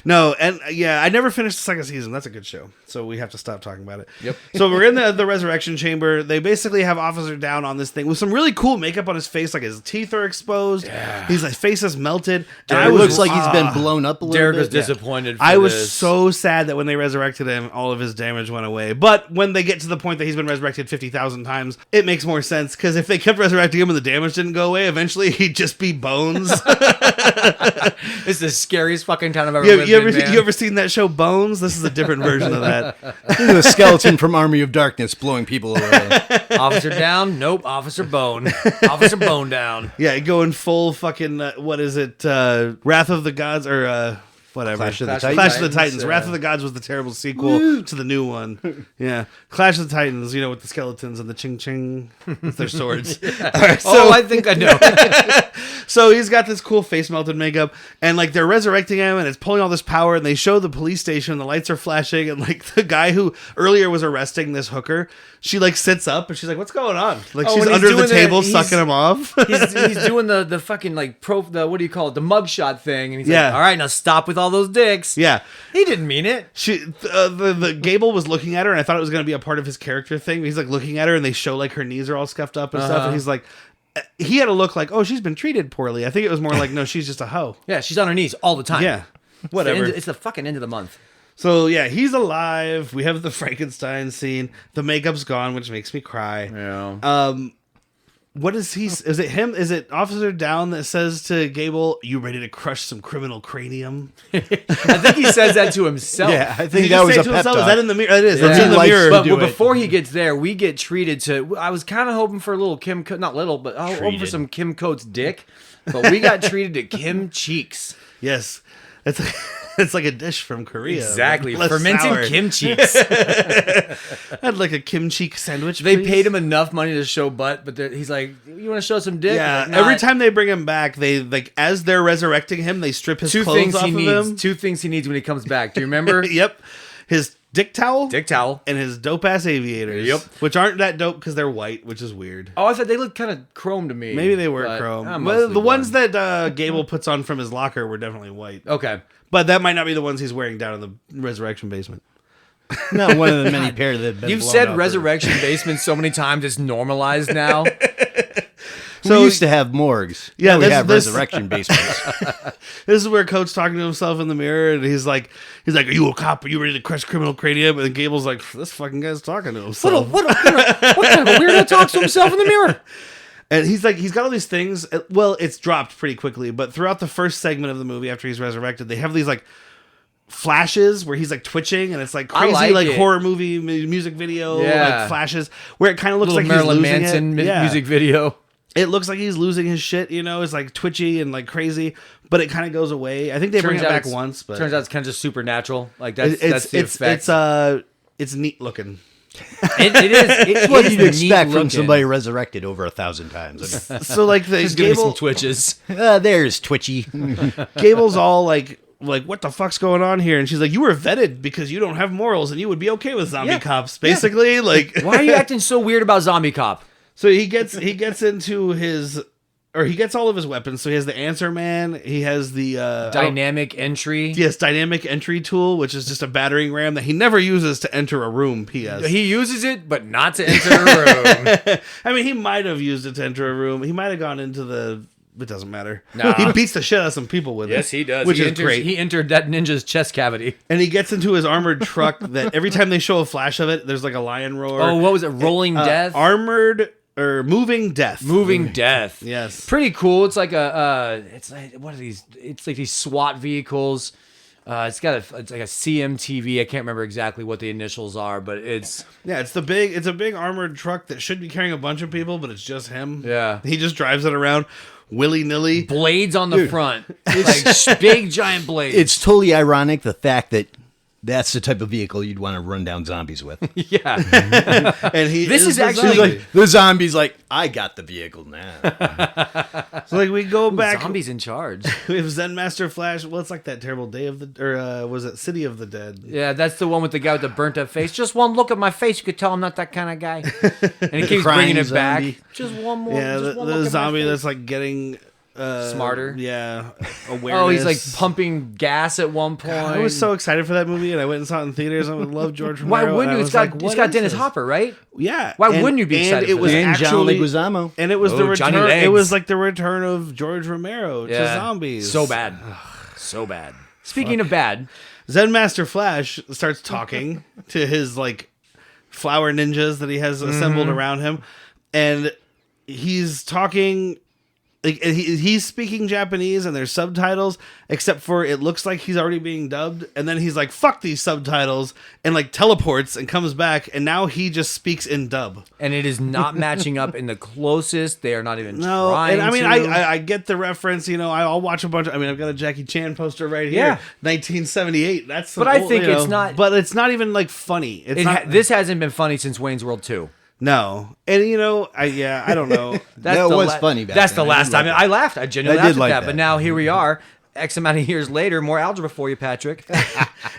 No, and yeah, I never finished the second season. That's a good show. So we have to stop talking about it. Yep. So we're in the resurrection chamber. They basically have Officer Downe on this thing with some really cool makeup on his face, like his teeth are exposed. Yeah. His face is melted. And It looks like he's been blown up a little Derek bit. was disappointed. For I was this. so sad that when they resurrected him, all of his damage went away. But when they get to the point that he's been resurrected 50,000 times, it makes more sense. Because if they kept resurrecting him and the damage didn't go away, eventually he'd just be bones. It's the scariest fucking town I've ever lived in, man. You ever seen that show Bones? This is a different version of that. This is a skeleton from Army of Darkness blowing people away. Officer down? Nope. Officer Bone. Officer Bone down. Yeah, going full fucking, what is it? Wrath of the Gods or whatever. Clash of the Clash of the Titans. Titans. Wrath of the Gods was the terrible sequel to the new one. Yeah. Clash of the Titans, with the skeletons and the ching ching with their swords. All right, so, I think I know. So he's got this cool face melted makeup, and like they're resurrecting him, and it's pulling all this power, and they show the police station, the lights are flashing, and like the guy who earlier was arresting this hooker, she like sits up and she's like, "What's going on?" Like she's when he's under the doing table that, sucking him off. He's doing the fucking like what do you call it? The mugshot thing, and he's Yeah. like, "All right, now stop with all those dicks." Yeah. He didn't mean it. The Gable was looking at her, and I thought it was going to be a part of his character thing. He's like looking at her, and they show like her knees are all scuffed up and stuff, and he's like, he had a look like, oh, she's been treated poorly. I think it was more like, no, she's just a hoe. Yeah, she's on her knees all the time. Yeah, whatever. It's the fucking end of the month. So yeah, he's alive. We have the Frankenstein scene. The makeup's gone, which makes me cry. Yeah. What is he? Is it him? Is it Officer Downe that says to Gable, "You ready to crush some criminal cranium"? I think he says that to himself. Yeah, I Did think he that just was say a it to pep himself? talk. Is that in the mirror? It is. That's Yeah. in the Likes mirror. But do it. before he gets there, we get treated to. I was kind of hoping for a little Kim, not little, but I was hoping for some Kim Coates dick. But we got treated to Kim cheeks. Yes, it's like a dish from Korea. Exactly, Less fermented sour. Kim cheeks. I'd like a kimchi sandwich. They please. paid him enough money to show butt, but he's like, "You want to show some dick?" Yeah, Like, every "Nah." time they bring him back, they like as they're resurrecting him, they strip his Two clothes things off he of needs. him. Two things he needs when he comes back. Do you remember? Yep, his dick towel, Dick towel. and his dope ass aviators. Yep. Which aren't that dope because they're white, which is weird. Oh, I thought they looked kind of chrome to me. Maybe they were but, chrome. I'm Well, mostly the ones blonde. that Gable puts on from his locker were definitely white. Okay. But that might not be the ones he's wearing down in the resurrection basement. Not one of the many pairs that have been You've blown said up or- resurrection basement so many times it's normalized now. We used to have morgues. Yeah, Now we this- have this- resurrection basements. This is where Coach talking to himself in the mirror, and he's like, "Are you a cop? Are you ready to crush criminal cranium?" And Gable's like, "This fucking guy's talking to himself." What kind of a weirdo talks to himself in the mirror? And he's like, he's got all these things. Well, it's dropped pretty quickly, but throughout the first segment of the movie, after he's resurrected, they have these like flashes where he's like twitching, and it's like I crazy, like it. horror movie music video, Yeah. like flashes where it kind of looks Little like Marilyn he's losing Manson it. Yeah. music video. It looks like he's losing his shit, it's like twitchy and like crazy, but it kind of goes away. I think they bring it back once, but turns out it's kind of just supernatural. Like that's the effect. It's neat looking. It is. It's what you'd expect from somebody resurrected over 1,000 times. So like the Gable, some twitches. There's Twitchy. Gable's all like what the fuck's going on here? And she's like, you were vetted because you don't have morals and you would be okay with zombie cops, basically. Like, why are you acting so weird about zombie cop? So he gets into he gets all of his weapons. So he has the Answer Man. He has the dynamic entry. Yes, dynamic entry tool, which is just a battering ram that he never uses to enter a room. P.S. He uses it, but not to enter a room. I mean, he might have used it to enter a room. He might have gone into the. It doesn't matter. Nah. He beats the shit out of some people with it. Yes, he does. Which is great. He entered that ninja's chest cavity. And he gets into his armored truck that every time they show a flash of it, there's like a lion roar. Oh, what was it? Rolling Death? Armored or Moving Death. Moving Death. Yes. Pretty cool. It's like it's like, what are these? It's like these SWAT vehicles. It's like a CMTV. I can't remember exactly what the initials are, but it's it's a big armored truck that should be carrying a bunch of people, but it's just him. Yeah. He just drives it around willy-nilly. Blades on the front. Like big giant blades. It's totally ironic, the fact that that's the type of vehicle you'd want to run down zombies with. Yeah. And this is actually like, the zombie's like, I got the vehicle now. So like we go back. Zombies in charge. We have Zen Master Flash. Well, it's like that terrible Day of the, or was it City of the Dead? Yeah, that's the one with the guy with the burnt up face. Just one look at my face, you could tell I'm not that kind of guy. And he keeps bringing it back. Just one more. Yeah, the zombie that's like getting smarter. Yeah, awareness. Oh, he's like pumping gas at one point. I was so excited for that movie, and I went and saw it in theaters. I love George Romero. Why wouldn't you? It's got Dennis Hopper, right? Yeah. Why wouldn't you be excited? And it was John Leguizamo. And it was the return. Johnny Legs. It was like the return of George Romero to zombies. So bad. So bad. Speaking of bad, Zen Master Flash starts talking to his like flower ninjas that he has assembled around him, and he's talking. Like he's speaking Japanese and there's subtitles, except for it looks like he's already being dubbed, and then he's like, fuck these subtitles, and like teleports and comes back, and now he just speaks in dub. And it is not matching up in the closest. They are not even trying. And I mean, to. I get the reference, I'll watch a bunch. I've got a Jackie Chan poster right here. 1978. That's but I think it's not. But it's not even like funny. This hasn't been funny since Wayne's World 2. No, and I don't know. That was funny back That's then. the last time I laughed. I genuinely laughed at that. that. But now here we are, X amount of years later. More algebra for you, Patrick.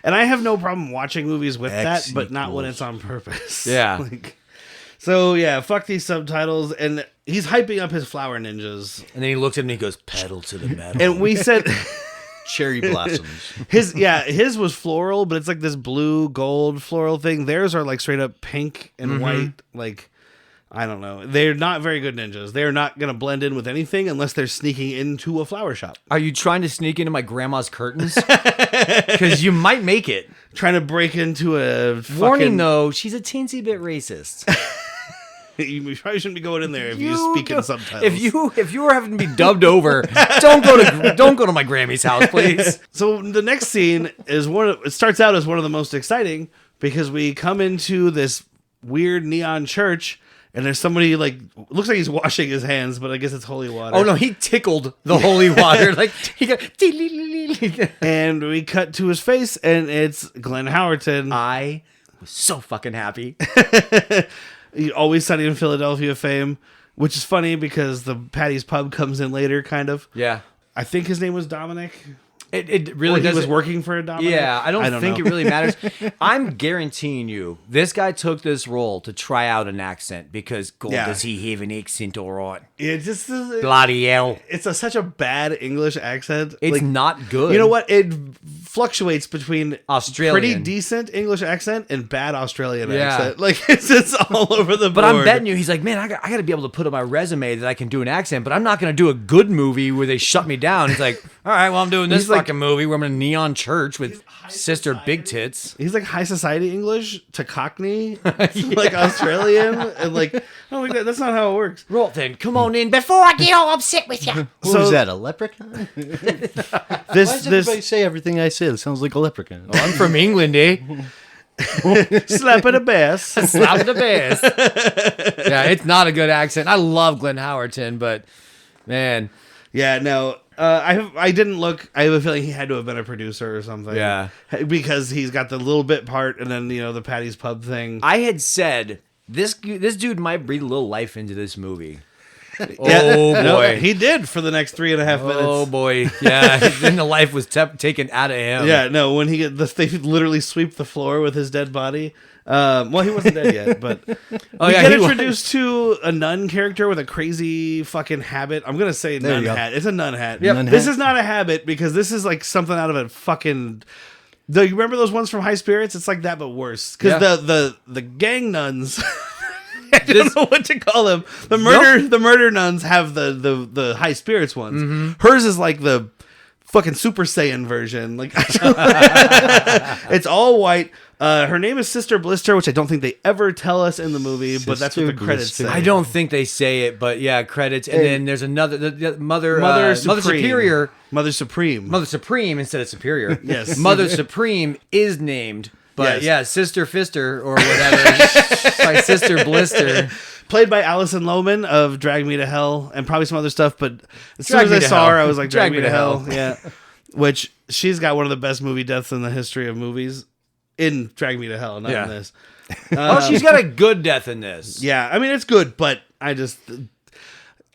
And I have no problem watching movies with that, but not when it's on purpose. Yeah. So yeah, fuck these subtitles, and he's hyping up his flower ninjas. And then he looks at me and he goes, "Pedal to the metal." And we said. Cherry blossoms. His was floral, but it's like this blue gold floral thing. Theirs are like straight up pink and white. Like, I don't know. They're not very good ninjas. They're not going to blend in with anything unless they're sneaking into a flower shop. Are you trying to sneak into my grandma's curtains? Because you might make it. Trying to break into a Warning though, she's a teensy bit racist. You probably shouldn't be going in there if you speak in subtitles. If you were having to be dubbed over, don't go to my Grammy's house, please. So the next scene is it starts out as one of the most exciting because we come into this weird neon church and there's somebody like looks like he's washing his hands, but I guess it's holy water. Oh no, he tickled the holy water like he got. And we cut to his face and it's Glenn Howerton. I was so fucking happy. Always Sunny in Philadelphia fame, which is funny because the Patty's Pub comes in later, kind of. Yeah. I think his name was Dominic. It really he was working for a Dominic. Yeah, I don't think know. it really matters. I'm guaranteeing you, this guy took this role to try out an accent because, God, does he have an accent all right? It just bloody hell. It's such a bad English accent. It's not good. You know what? It fluctuates between Australian, pretty decent English accent and bad Australian accent. Like it's all over the board. But I'm betting you, he's like, man, I got to be able to put on my resume that I can do an accent, but I'm not going to do a good movie where they shut me down. He's like, all right, well, I'm doing this fucking movie where I'm in a neon church with Sister Big Tits. He's like high society English to Cockney, like Australian, and like, oh my God, that's not how it works. Roll then, come on in before I get all upset with you. What was that, a leprechaun? Why does everybody say everything I say? It sounds like a leprechaun. Oh, I'm from England, eh? Slap at a bass. Slap the bass. Yeah, it's not a good accent. I love Glenn Howerton, but man. Yeah, no. I didn't look. I have a feeling he had to have been a producer or something. Yeah. Because he's got the little bit part and then, the Patty's Pub thing. I had said, this dude might breathe a little life into this movie. Yeah. Oh, boy. No, he did for the next 3.5 minutes. Oh, boy. Yeah. Then the life was taken out of him. Yeah, no, when they literally sweep the floor with his dead body. Well, he wasn't dead yet, but we get introduced to a nun character with a crazy fucking habit. I'm gonna say nun hat. It's a nun hat. Yep. This is not a habit because this is like something out of a fucking. Do you remember those ones from High Spirits? It's like that, but worse. Because the gang nuns. I don't know what to call them. The murder nuns have the High Spirits ones. Mm-hmm. Hers is like the fucking Super Saiyan version. Like it's all white. Her name is Sister Blister, which I don't think they ever tell us in the movie, but that's what the credits say. I don't think they say it, but yeah, credits. And then there's another the Mother Superior. Mother Supreme. Mother Supreme instead of Superior. Yes. Mother Supreme is named. But yeah, Sister Fister or whatever. By Sister Blister. Played by Alison Lohman of Drag Me to Hell and probably some other stuff. But as soon as I saw her, I was like, Drag Me to Hell. Yeah. Which she's got one of the best movie deaths in the history of movies in Drag Me to Hell, not in this. She's got a good death in this. Yeah. I mean, it's good, but I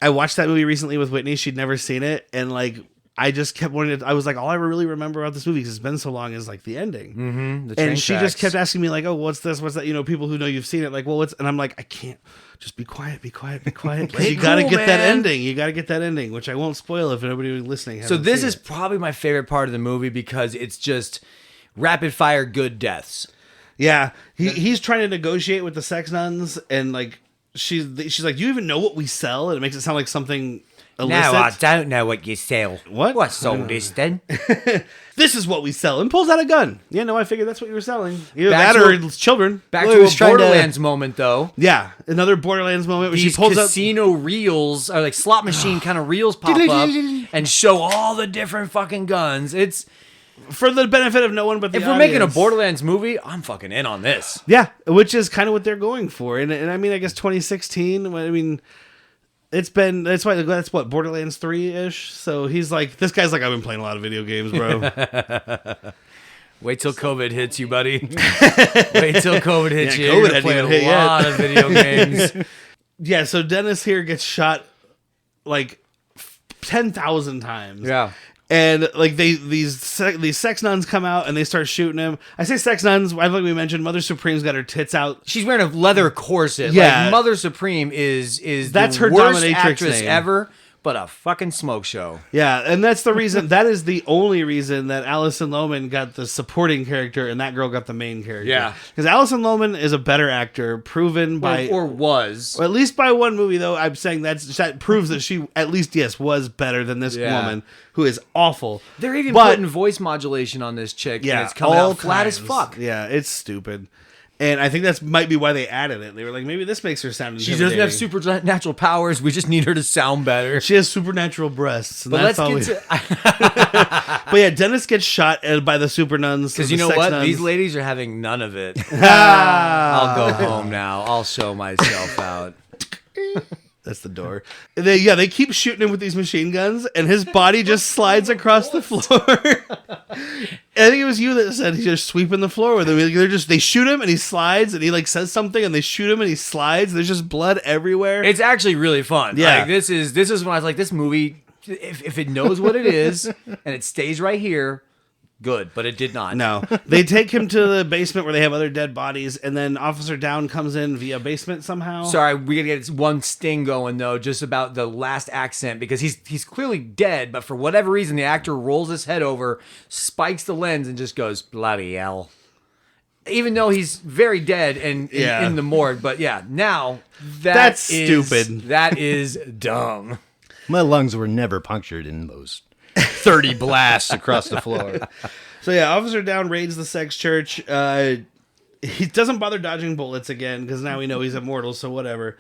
watched that movie recently with Whitney. She'd never seen it. And like, I just kept wanting to. I was like, all I really remember about this movie, because it's been so long, is like the ending. Mm-hmm, and she just kept asking me like, "Oh, what's this? What's that?" People who know you've seen it, like, "Well, what's?" And I'm like, I can't. Just be quiet. Because you got to get that ending. You got to get that ending, which I won't spoil if anybody listening hasn't. So this is probably my favorite part of the movie because it's just rapid fire good deaths. Yeah, he's trying to negotiate with the sex nuns, and like she's like, "Do you even know what we sell?" And it makes it sound like something. Illicit. No, I don't know what you sell. What? What's all this then? This is what we sell, and pulls out a gun. Yeah, no, I figured that's what you were selling. Either that or children. Back to a Borderlands moment, though. Yeah, another Borderlands moment where she pulls out casino reels, or like slot machine kind of reels pop up and show all the different fucking guns. It's for the benefit of no one but the audience. If we're making a Borderlands movie, I'm fucking in on this. Yeah, which is kind of what they're going for, and I mean, I guess 2016. I mean. That's what, Borderlands 3-ish? So he's like, this guy's like, I've been playing a lot of video games, bro. Wait till COVID hits you, buddy. Wait till COVID hits you. COVID You're play a lot of video games. Yeah, so Dennis here gets shot like 10,000 times. Yeah. And like these sex nuns come out and they start shooting him. I say sex nuns. I think we mentioned Mother Supreme's got her tits out. She's wearing a leather corset. Yeah, like Mother Supreme is that's the her worst dominatrix actress name. ever, but a fucking smoke show. Yeah, and that's the reason. That is the only reason that Alison Lohman got the supporting character and that girl got the main character. Yeah, because Alison Lohman is a better actor, proven by or was at least by one movie though. I'm saying that proves that she at least was better than this woman who is awful. They're even putting voice modulation on this chick. Yeah, and it's coming out flat as fuck. Yeah, it's stupid. And I think that might be why they added it. They were like, maybe this makes her sound intimidating. She doesn't have supernatural powers. We just need her to sound better. She has supernatural breasts. And but that's let's get to... But yeah, Dennis gets shot by the super nuns. Because you know what? Nuns. These ladies are having none of it. I'll go home now. I'll show myself out. That's the door. They keep shooting him with these machine guns, and his body just slides across the floor. I think it was you that said he's just sweeping the floor with him. They shoot him and he slides, and he like says something, and they shoot him and he slides. There's just blood everywhere. It's actually really fun. Yeah, like, this is when I was like, this movie, if it knows what it is and it stays right here. Good, but it did not. No. They take him to the basement where they have other dead bodies, and then Officer Downe comes in via basement somehow. Sorry, we gotta get one sting going, though, just about the last accent, because he's clearly dead, but for whatever reason, the actor rolls his head over, spikes the lens, and just goes, bloody hell. Even though he's very dead and in the morgue, but yeah, now that's stupid. That is dumb. My lungs were never punctured in those 30 blasts across the floor. So yeah, Officer Downe raids the sex church. He doesn't bother dodging bullets again because now we know he's immortal, so whatever.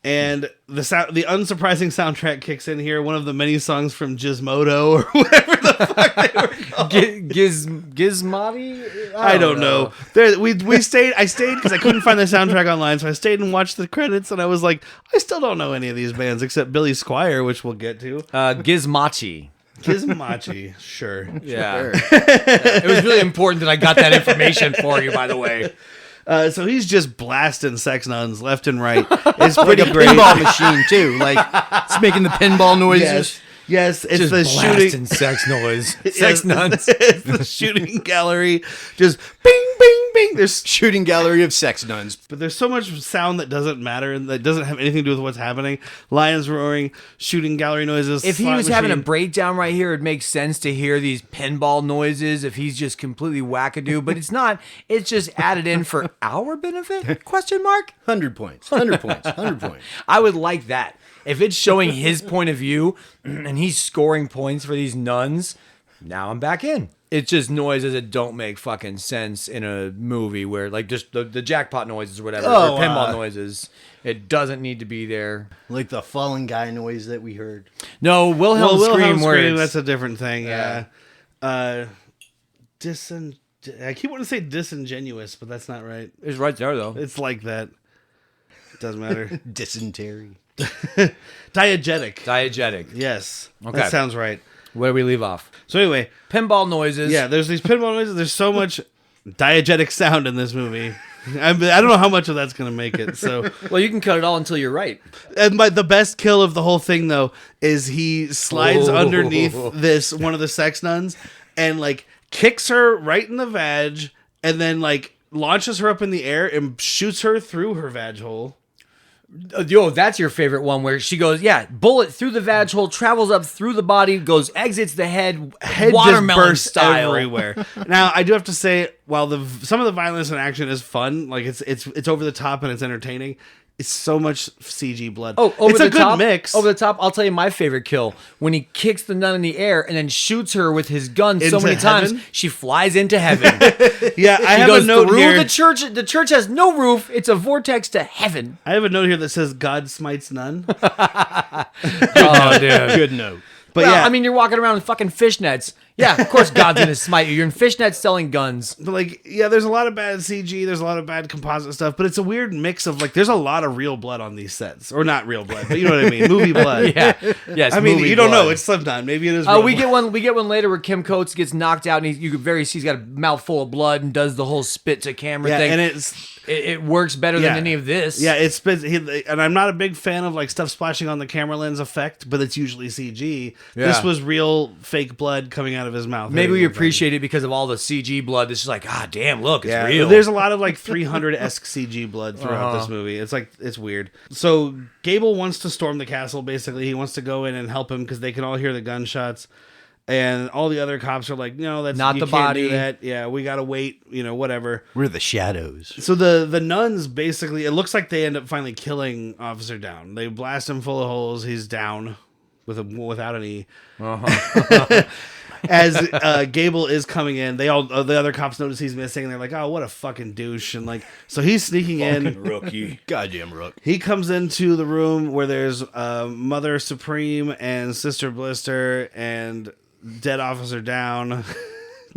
And the unsurprising soundtrack kicks in here. One of the many songs from Gizmodo or whatever the fuck they were called. Gizmotti? I don't know. I stayed because I couldn't find the soundtrack online, so I stayed and watched the credits, and I was like, I still don't know any of these bands except Billy Squier, which we'll get to. Gizmachi. Gizmachi, sure. Yeah. It was really important that I got that information for you, by the way. So he's just blasting sex nuns left and right. It's pretty Like a great. pinball machine too. Like it's making the pinball noises. Yes, it's Just the blasting shooting sex noise. Sex nuns. It's the shooting gallery. Just bing, bing, bing. There's Shooting gallery of sex nuns. But there's so much sound that doesn't matter and that doesn't have anything to do with what's happening. Lions roaring, shooting gallery noises. If he slot was having a machine. breakdown right here, it makes sense to hear these pinball noises if he's just completely wackadoo, but it's not. It's just added in for our benefit? Question mark? 100 points. 100 points. 100 points. I would like that. If it's showing his point of view and he's scoring points for these nuns, now I'm back in. It's just noises that don't make fucking sense in a movie where, like, just the jackpot noises or whatever, or pinball noises. It doesn't need to be there. Like the fallen guy noise that we heard. No, Wilhelm scream where it's... that's a different thing. Yeah. I keep wanting to say disingenuous, but that's not right. It's right there, though. It's like that. It doesn't matter. Dysentery. Diegetic. Yes. Okay. That sounds right. Where do we leave off? So anyway, Pinball noises. yeah, there's these pinball noises. There's so much diegetic sound in this movie. I don't know how much of that's going to make it. So, Well, you can cut it all until you're right. and the best kill of the whole thing though is he slides underneath one of the sex nuns and like kicks her right in the vag and then like launches her up in the air and shoots her through her vag hole. Yo, that's your favorite one where she goes, bullet through the vag hole, travels up through the body, exits the head watermelon just bursts style. everywhere. Now, I do have to say, while some of the violence and action is fun, like it's over the top and it's entertaining, it's so much CG blood. Oh, over it's the a good top, mix. Over the top, I'll tell you my favorite kill. When he kicks the nun in the air and then shoots her with his gun so Into many times, heaven? she flies into heaven. Yeah, I She have goes a note through here. the church. The church has no roof. It's a vortex to heaven. I have a note here that says "God smites none." Oh, dude. Good note. But Well, yeah, I mean, you're walking around in fucking fishnets. Yeah, of course God's gonna smite you. You're in fishnets selling guns. but like, yeah, there's a lot of bad CG. There's a lot of bad composite stuff. But it's a weird mix of like, there's a lot of real blood on these sets, or not real blood, but you know what I mean, movie blood. Yeah, yes. I mean, movie you don't know. blood. It's Slipknot. Maybe it is. Real We blood. get one later where Kim Coates gets knocked out and you could see he's got a mouthful of blood and does the whole spit to camera Yeah, thing. and It works better than any of this. Yeah, it's and I'm not a big fan of like stuff splashing on the camera lens effect, but it's usually CG. Yeah. This was real fake blood coming out of his mouth. Maybe we appreciate it because of all the CG blood. It's just like, damn, look, it's real. There's a lot of like 300-esque CG blood throughout this movie. It's like, it's weird. So Gable wants to storm the castle, basically. He wants to go in and help him because they can all hear the gunshots. And all the other cops are like, no, that's Not you the can't body. do that. Yeah, we gotta wait, whatever. We're the shadows. So the nuns basically, it looks like they end up finally killing Officer Downe. They blast him full of holes. He's down without an E. As Gable is coming in, the other cops notice he's missing, and they're like, "Oh, what a fucking douche!" And like, so he's sneaking in. Rookie. Goddamn rook. He comes into the room where there's Mother Supreme and Sister Blister and Dead Officer Downe.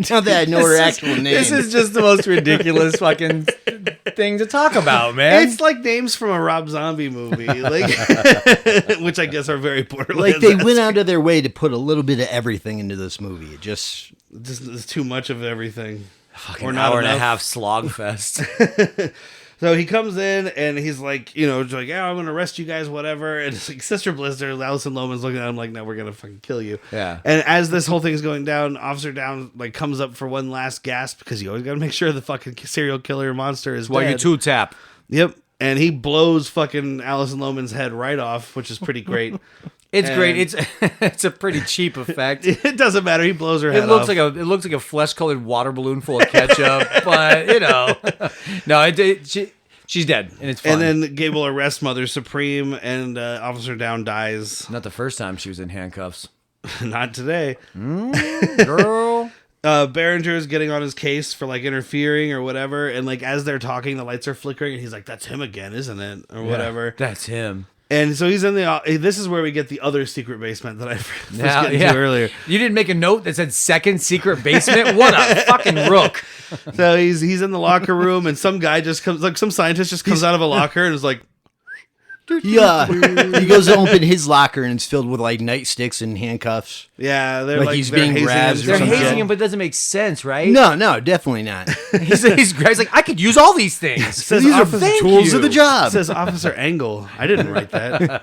Now that I know her actual name. This is just the most ridiculous fucking thing to talk about, man. It's like names from a Rob Zombie movie, like, which I guess are very Borderlands. like they went out of their way to put a little bit of everything into this movie. It just It's too much of everything. fucking or not hour and a enough. half slog fest. So he comes in and he's like, just like, yeah, I'm gonna arrest you guys, whatever. And it's like Sister Blister, Alison Lohman's looking at him like, no, we're gonna fucking kill you. Yeah. And as this whole thing's going down, Officer Downe like comes up for one last gasp because you always gotta make sure the fucking serial killer monster is Well, dead. you two tap. Yep. And he blows fucking Alison Lohman's head right off, which is pretty great. It's And- great. It's a pretty cheap effect. It doesn't matter. He blows her head It looks off. like a flesh colored water balloon full of ketchup, but no, she's dead and it's fun. And then Gable arrests Mother Supreme, and Officer Downe dies. Not the first time she was in handcuffs. Not today. Girl. Behringer's getting on his case for like interfering or whatever, and like as they're talking, the lights are flickering, and he's like, "That's him again, isn't it?" Or whatever. That's him. And so he's in the. This is where we get the other secret basement that I was getting to earlier. You didn't make a note that said second secret basement? What a fucking rook. So he's in the locker room, and some guy just comes, like some scientist just comes out of a locker and is like, Yeah, he goes to open his locker and it's filled with like nightsticks and handcuffs. yeah, they're like he's they're being hazing grabbed him or or They're some hazing shit. him, but it doesn't make sense, right? No, definitely not. He's like, I could use all these things. Says These are officer- tools of the It job. says Officer Angle. I didn't write that.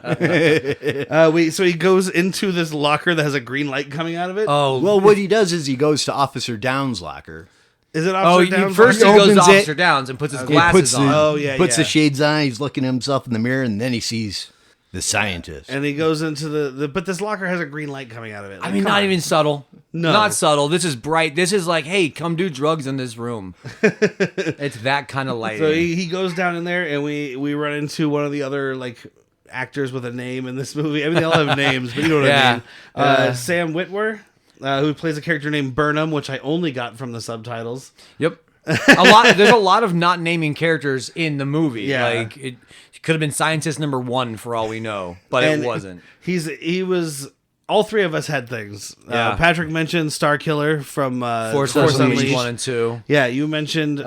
So he goes into this locker that has a green light coming out of it. Oh, Well, what he does is he goes to Officer Downe's locker. Is it Officer Downe's first he locker? goes to opens it. Officer Downs and puts his He glasses puts on. puts the shades on. He's looking at himself in the mirror, and then he sees the scientist. And he goes into the but this locker has a green light coming out of it. I Like, mean, come not on. even subtle. No. Not subtle. This is bright. This is like, hey, come do drugs in this room. It's that kind of lighting. So he goes down in there, and we run into one of the other like actors with a name in this movie. I mean, they all have names, but you know what Yeah. I mean. Sam Witwer, who plays a character named Burnham, which I only got from the subtitles. Yep. There's a lot of not naming characters in the movie. Yeah. Like it could have been scientist number 1 for all we know, but And it wasn't. He was. All three of us had things. Yeah. Patrick mentioned Star Killer from Force Unleashed 1 and 2. Yeah, you mentioned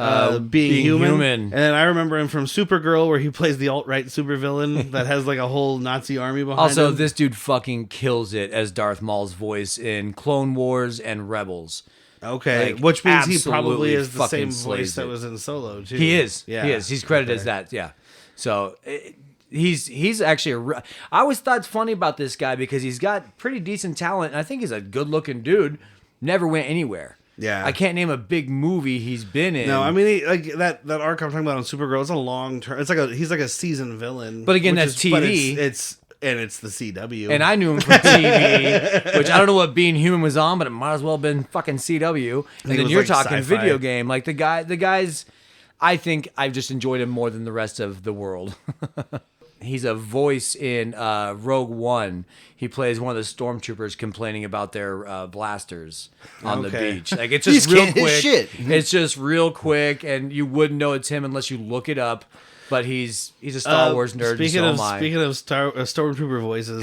being human. And then I remember him from Supergirl, where he plays the alt-right supervillain that has like a whole Nazi army behind Also, him. this dude fucking kills it as Darth Maul's voice in Clone Wars and Rebels. Okay, Like, which means he absolutely probably is the fucking same slays voice that it. was in Solo, too. He is. Yeah. He is. He's credited as that. Yeah. So he's actually I always thought it's funny about this guy because he's got pretty decent talent, and I think he's a good-looking dude. Never went anywhere. Yeah. I can't name a big movie he's been in. No, I mean, like that arc I'm talking about on Supergirl, it's a long term. It's like he's like a season villain. But again, which that's is- but TV. it's the CW. And I knew him from TV, which I don't know what Being Human was on, but it might as well have been fucking CW. And it then was you're like talking sci-fi. video game. Like the guys, I think I've just enjoyed him more than the rest of the world. He's a voice in Rogue One. He plays one of the stormtroopers complaining about their blasters on the Okay. beach. Like it's just He's real getting his quick. shit. It's just real quick, and you wouldn't know it's him unless you look it up. But he's a Star Wars nerd. Speaking and of so am I. speaking of Stormtrooper voices,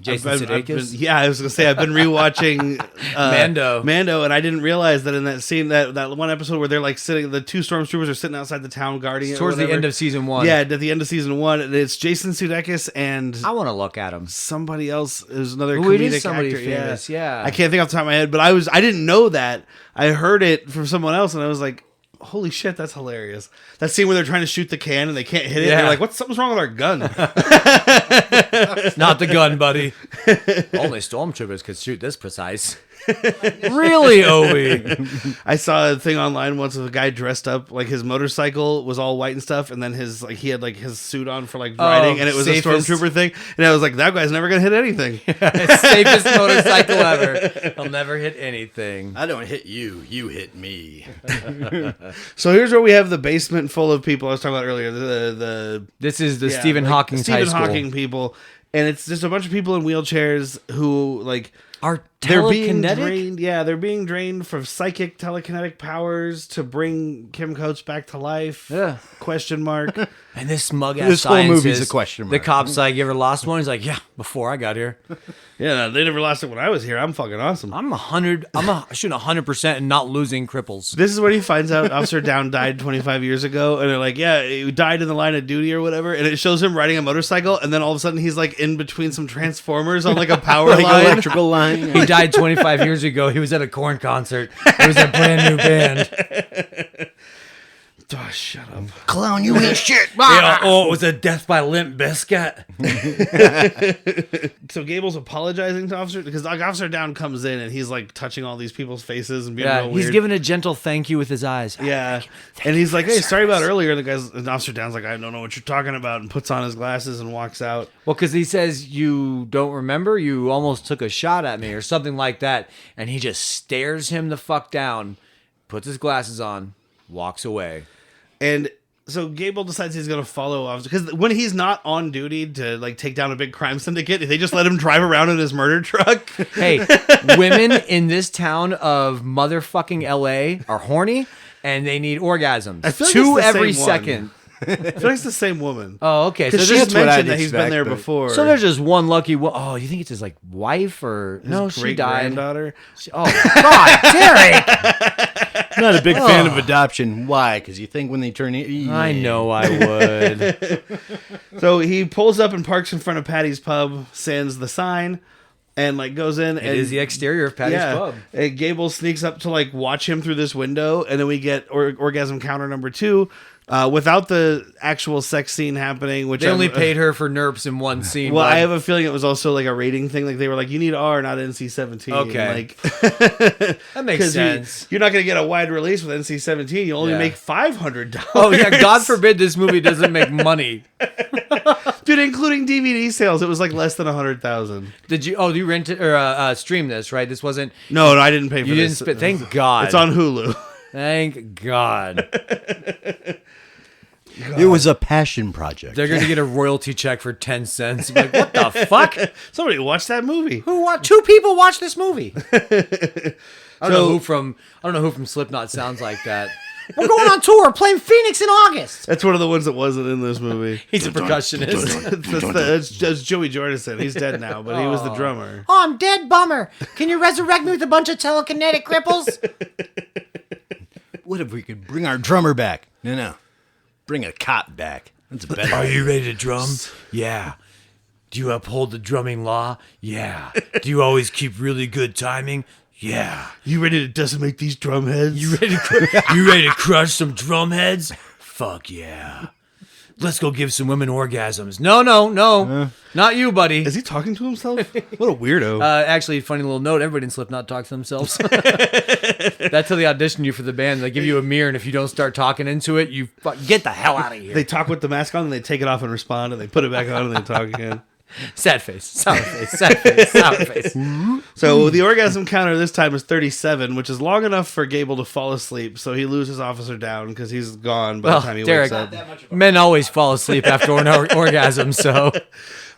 Jason I've Sudeikis? been, I was gonna say I've been rewatching Mando, and I didn't realize that in that scene that one episode where they're like sitting, the two stormtroopers are sitting outside the town guarding it. Towards or the whatever. end of season 1. Yeah, at the end of season 1, and it's Jason Sudeikis and I want to look at him. somebody else is another Ooh, comedic it is somebody actor. famous, yeah. I can't think off the top of my head, but I didn't know that. I heard it from someone else, and I was like, holy shit, that's hilarious. That scene where they're trying to shoot the can and they can't hit it. Yeah. And they're like, something's wrong with our gun. It's not the gun, buddy. Only stormtroopers could shoot this precise. Really, Obi? I saw a thing online once of a guy dressed up like his motorcycle was all white and stuff, and then he had like his suit on for like riding, and it was safest. a stormtrooper thing. And I was like, that guy's never gonna hit anything. Safest motorcycle ever. He'll never hit anything. I don't hit you, you hit me. So here's where we have the basement full of people I was talking about earlier. The This is the yeah, Stephen like, Hawking's high Stephen school. Hawking people, and it's just a bunch of people in wheelchairs who like. Are They're being telekinetic? drained. Yeah, they're being drained from psychic telekinetic powers to bring Kim Coates back to life. Yeah. Question mark. And this smug ass This whole scientist, movie's a question The mark. cop's like, you ever lost one? He's like, yeah, before I got here. Yeah, no, they never lost it when I was here. I'm fucking awesome. I'm shooting 100% and not losing cripples. This is when he finds out Officer Downe died 25 years ago, and they're like, yeah, he died in the line of duty or whatever, and it shows him riding a motorcycle, and then all of a sudden he's like in between some transformers on like a power Like line. electrical line. He died 25 years ago. He was at a Korn concert. It was a brand new Oh, band. shut up. Clown, you ain't shit. It was a death by Limp Bizkit. So Gable's apologizing to Officer, because like Officer Downe comes in and he's like touching all these people's faces and being Yeah, real he's weird. giving a gentle thank you with his eyes. Yeah, and he's like, "Hey, sorry about earlier." And Officer Downe's like, "I don't know what you're talking about," and puts on his glasses and walks out. Well, because he says, you don't remember? You almost took a shot at me or something like that. And he just stares him the fuck down, puts his glasses on, walks away. And so Gable decides he's going to follow Officer, because when he's not on duty to like take down a big crime syndicate, they just let him drive around in his murder truck. Hey, women in this town of motherfucking LA are horny and they need orgasms. I feel like Two it's the every same one. second. I feel like it's the same woman. Oh, okay. So Because this she's is mentioned that he's been there before. So there's just one lucky one. Oh, you think it's his like wife or no? She died. Granddaughter. Oh God, Derek! Not a big fan of adoption. Why? Because you think when they turn... I know I would. So he pulls up and parks in front of Patty's Pub, sends the sign, and like goes in. It is the exterior of Patty's Pub. And Gable sneaks up to like watch him through this window, and then we get orgasm counter number 2. Without the actual sex scene happening, which they only paid her for NERPs in one scene. Well, I have a feeling it was also like a rating thing. Like they were like, you need R, not NC-17. Okay, like that makes sense. You're not going to get a wide release with NC-17. You only make $500. Oh yeah, God forbid this movie doesn't make money, dude. Including DVD sales, it was like less than 100,000. Did you? Oh, you rented or stream this? Right? This wasn't. No, I didn't pay for you this. Didn't thank God. It's on Hulu. Thank God. It was a passion project. They're going to get a royalty check for 10 cents. I'm like, what the fuck? Somebody watched that movie. Two people watched this movie. I don't know who from Slipknot sounds like that. We're going on tour, playing Phoenix in August. That's one of the ones that wasn't in this movie. He's a percussionist. That's Joey Jordison. He's dead now, but he was the drummer. Oh, I'm dead, bummer. Can you resurrect me with a bunch of telekinetic cripples? What if we could bring our drummer back? No. Bring a cop back. That's better. Are you ready to drum? Yeah. Do you uphold the drumming law? Yeah. Do you always keep really good timing? Yeah. You ready to decimate these drum heads? You ready to crush some drum heads? Fuck yeah. Let's go give some women orgasms. No. Not you, buddy. Is he talking to himself? What a weirdo. Actually, funny little note, everybody in Slipknot talks to themselves. That's how they audition you for the band. They give you a mirror, and if you don't start talking into it, you get the hell out of here. They talk with the mask on, and they take it off and respond, and they put it back on, and they talk again. Sad face, sour face, sad face, sour face. So the orgasm counter this time is 37, which is long enough for Gable to fall asleep. So he loses Officer Downe because he's gone by the time he wakes up. Men always fall asleep after an orgasm, so...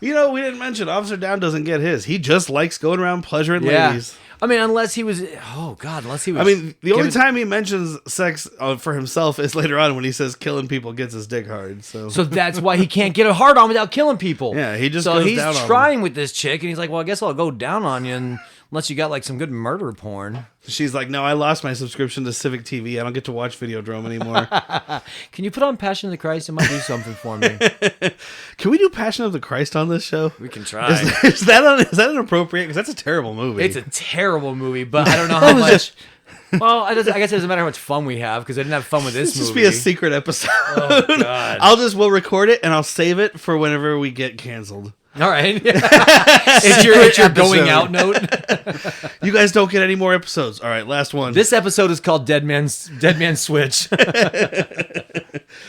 You know, we didn't mention Officer Downe doesn't get his. He just likes going around pleasuring ladies. I mean, unless he was... Oh, God, unless he was... I mean, the only time he mentions sex for himself is later on when he says killing people gets his dick hard. So that's why he can't get a hard on without killing people. Yeah, he just so goes he's down on trying with this chick, and he's like, well, I guess I'll go down on you unless you got, like, some good murder porn. She's like, no, I lost my subscription to Civic TV. I don't get to watch Videodrome anymore. Can you put on Passion of the Christ? It might do something for me. Can we do Passion of the Christ on this show? We can try. Is that inappropriate? Because that's a terrible movie. It's a terrible movie, but I don't know how much... Well, I guess it doesn't matter how much fun we have, because I didn't have fun with this movie. Just be a secret episode. Oh, God. We'll record it, and I'll save it for whenever we get canceled. All right. It's your going out note. You guys don't get any more episodes. All right, last one. This episode is called Dead Man's Switch.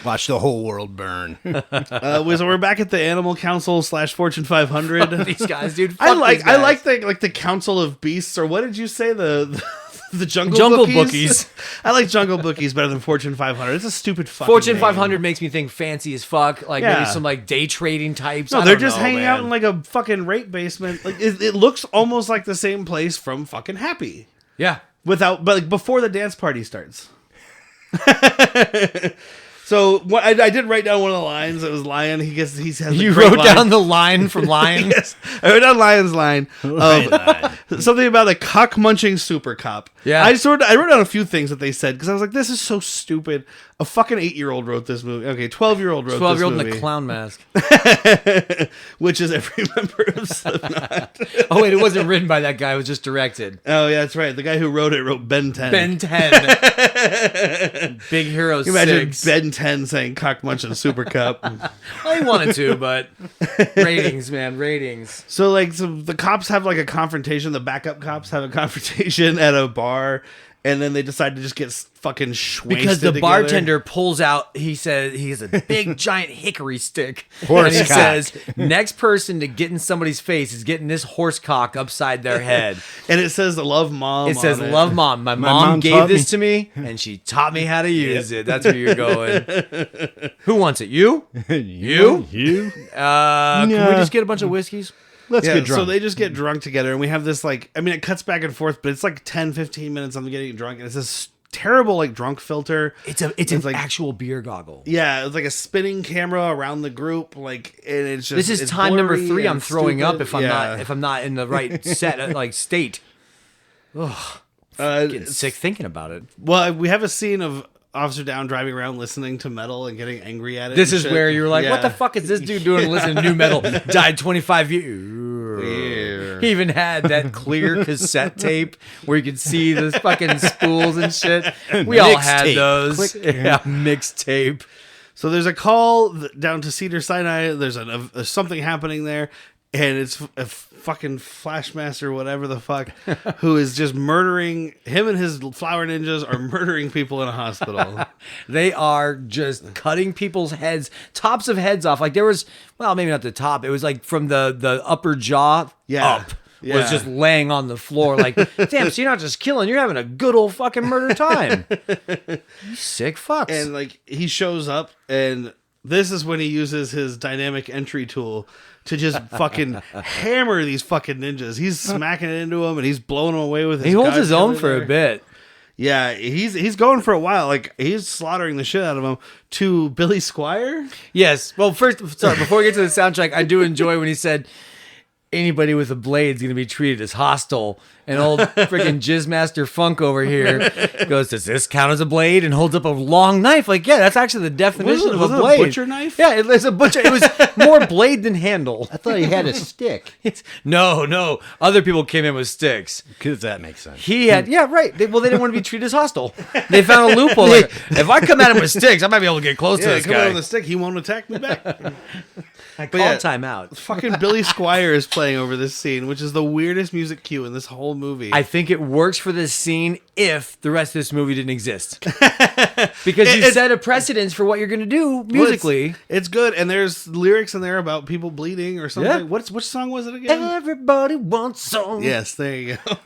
Watch the whole world burn. So we're back at the Animal Council / Fortune 500. These guys, dude. I like the Council of Beasts, or what did you say? The Jungle Bookies. I like Jungle Bookies better than Fortune 500. It's a stupid fucking Fortune name. 500 makes me think fancy as fuck. Like maybe some like day trading types. No, they're just hanging out in like a fucking rape basement. Like it looks almost like the same place from fucking Happy. Yeah. But like before the dance party starts. So I did write down one of the lines. It was Lion. You wrote down the line from Lion. Yes, I wrote down Lion's line of something about a cock munching super cop. Yeah, I wrote down a few things that they said because I was like, this is so stupid. A fucking 8-year-old wrote this movie. Okay, 12-year-old wrote 12-year-old this movie. in the clown mask. Which is every member of Slipknot. Oh, wait, it wasn't written by that guy. It was just directed. Oh, yeah, that's right. The guy who wrote it wrote Ben 10. Ben 10. Big Hero 6. Imagine Ben 10 saying cock munching super cup. I wanted to, but ratings, man, ratings. So, the cops have, like, a confrontation. The backup cops have a confrontation at a bar. And then they decide to just get fucking schwasted because the together. Bartender pulls out, he says, he has a big giant hickory stick. Horse and he cock. says, next person to get in somebody's face is getting this horse cock upside their head. And it says, love mom. It says, love mmom. My mom gave this to me, and she taught me how to use it. That's where you're going. Who wants it? You? You? Can we just get a bunch of whiskeys? Let's get drunk. So they just get drunk together, and we have this, it cuts back and forth, but it's like 10, 15 minutes of them getting drunk, and it's this terrible like drunk filter. It's an like, actual beer goggle. Yeah, it's like a spinning camera around the group, like, and it's just. This is time number 3 I'm throwing up if I'm not in the right state. Ugh, getting sick thinking about it. Well, we have a scene of Officer Downe driving around listening to metal and getting angry at it. This is where you're like, what the fuck is this dude doing listening to new metal? Died 25 years. He even had that clear cassette tape where you could see the fucking spools and shit. We all had those. Yeah, mixtape. So there's a call down to Cedar Sinai. There's something happening there, and it's a fucking Flashmaster, whatever the fuck, who is just murdering him and his flower ninjas are murdering people in a hospital. They are just cutting people's heads, tops of heads off. Like there was, well, maybe not the top. It was like from the upper jaw up. Yeah. Was just laying on the floor like, damn, so you're not just killing, you're having a good old fucking murder time. You sick fucks. And like he shows up, and this is when he uses his dynamic entry tool to just fucking hammer these fucking ninjas. He's smacking it into them, and he's blowing them away with his. He holds his own for a bit. Yeah, he's going for a while. Like he's slaughtering the shit out of him. To Billy Squire. Yes. Well, first, sorry, before we get to the soundtrack, I do enjoy when he said, anybody with a blade is going to be treated as hostile. And old freaking Jizzmaster Funk over here goes, does this count as a blade? And holds up a long knife. Like, yeah, that's actually the definition of a blade. A butcher knife? Yeah, it's a butcher. It was more blade than handle. I thought he had a stick. No. Other people came in with sticks. Because that makes sense. He had, yeah, right. They didn't want to be treated as hostile. They found a loophole. Like, if I come at him with sticks, I might be able to get close to this come guy. out with a stick, he won't attack me back. I called timeout. Fucking Billy Squire is playing over this scene, which is the weirdest music cue in this whole movie. I think it works for this scene if the rest of this movie didn't exist. Because you set a precedence for what you're going to do musically. Well, it's good, and there's lyrics in there about people bleeding or something. Yeah. Which song was it again? Everybody wants some. Yes, there you go.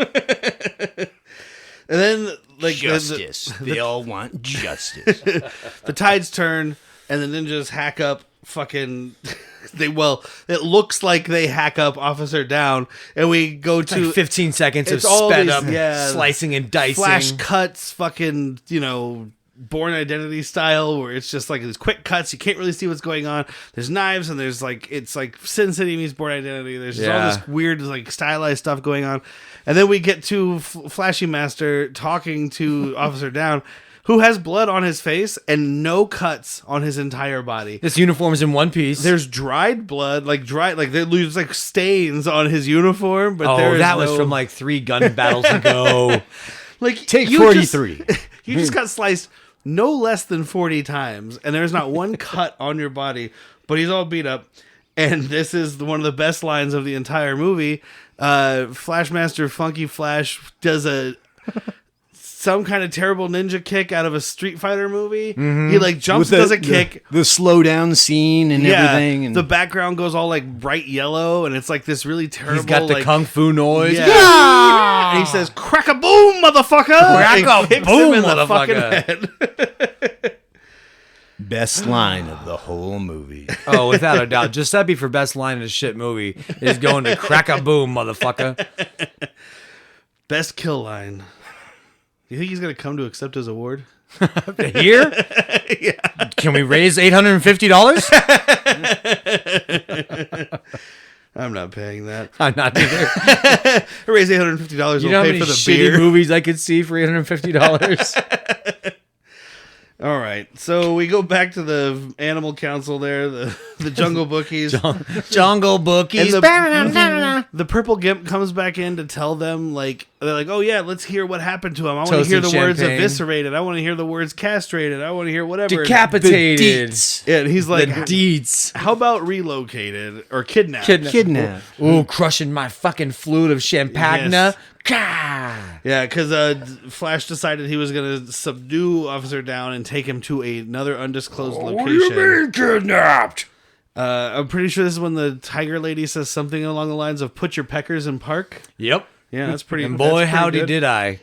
And then, like, justice. They all want justice. The tides turn, and the ninjas hack up fucking... it looks like they hack up Officer Downe, and we go to like 15 seconds of sped up slicing and dicing. Flash cuts, fucking, Born Identity style, where it's just like these quick cuts. You can't really see what's going on. There's knives, and there's like, it's like Sin City meets Born Identity. There's just all this weird, like, stylized stuff going on. And then we get to Flashy Master talking to Officer Downe, who has blood on his face and no cuts on his entire body. This uniform is in one piece. There's dried blood, there's like stains on his uniform, but that was from like 3 gun battles ago. Like, take 43. You just got sliced no less than 40 times, and there's not one cut on your body, but he's all beat up. And this is one of the best lines of the entire movie. Flashmaster Funky Flash does some kind of terrible ninja kick out of a Street Fighter movie. Mm-hmm. He like jumps, does a kick. The slow down scene and everything. And the background goes all like bright yellow, and it's like this really terrible. He's got the like, kung fu noise. Yeah. And he says, "Crack a boom, motherfucker!" Crack a boom, motherfucker. Best line of the whole movie. Oh, without a doubt. Giuseppe for best line in a shit movie is going to crack a boom, motherfucker. Best kill line. You think he's going to come to accept his award? Here? Yeah. Can we raise $850? I'm not paying that. I'm not either. I raise $850. You know how many shitty movies I could see for $850? All right, so we go back to the animal council there, the Jungle Bookies. Jungle Bookies. The purple gimp comes back in to tell them, like, they're like, oh yeah, let's hear what happened to him. I want to hear the words eviscerated. I want to hear the words castrated. I want to hear whatever. Decapitated. Yeah, and he's like, the deeds. How about relocated or kidnapped? Kidnapped. Ooh, crushing my fucking fluid of champagne. Yes. Yeah, because Flash decided he was going to subdue Officer Downe and take him to another undisclosed location. What do you mean kidnapped? I'm pretty sure this is when the tiger lady says something along the lines of "Put your peckers in park." Yep. Yeah, that's pretty. And boy, howdy did I!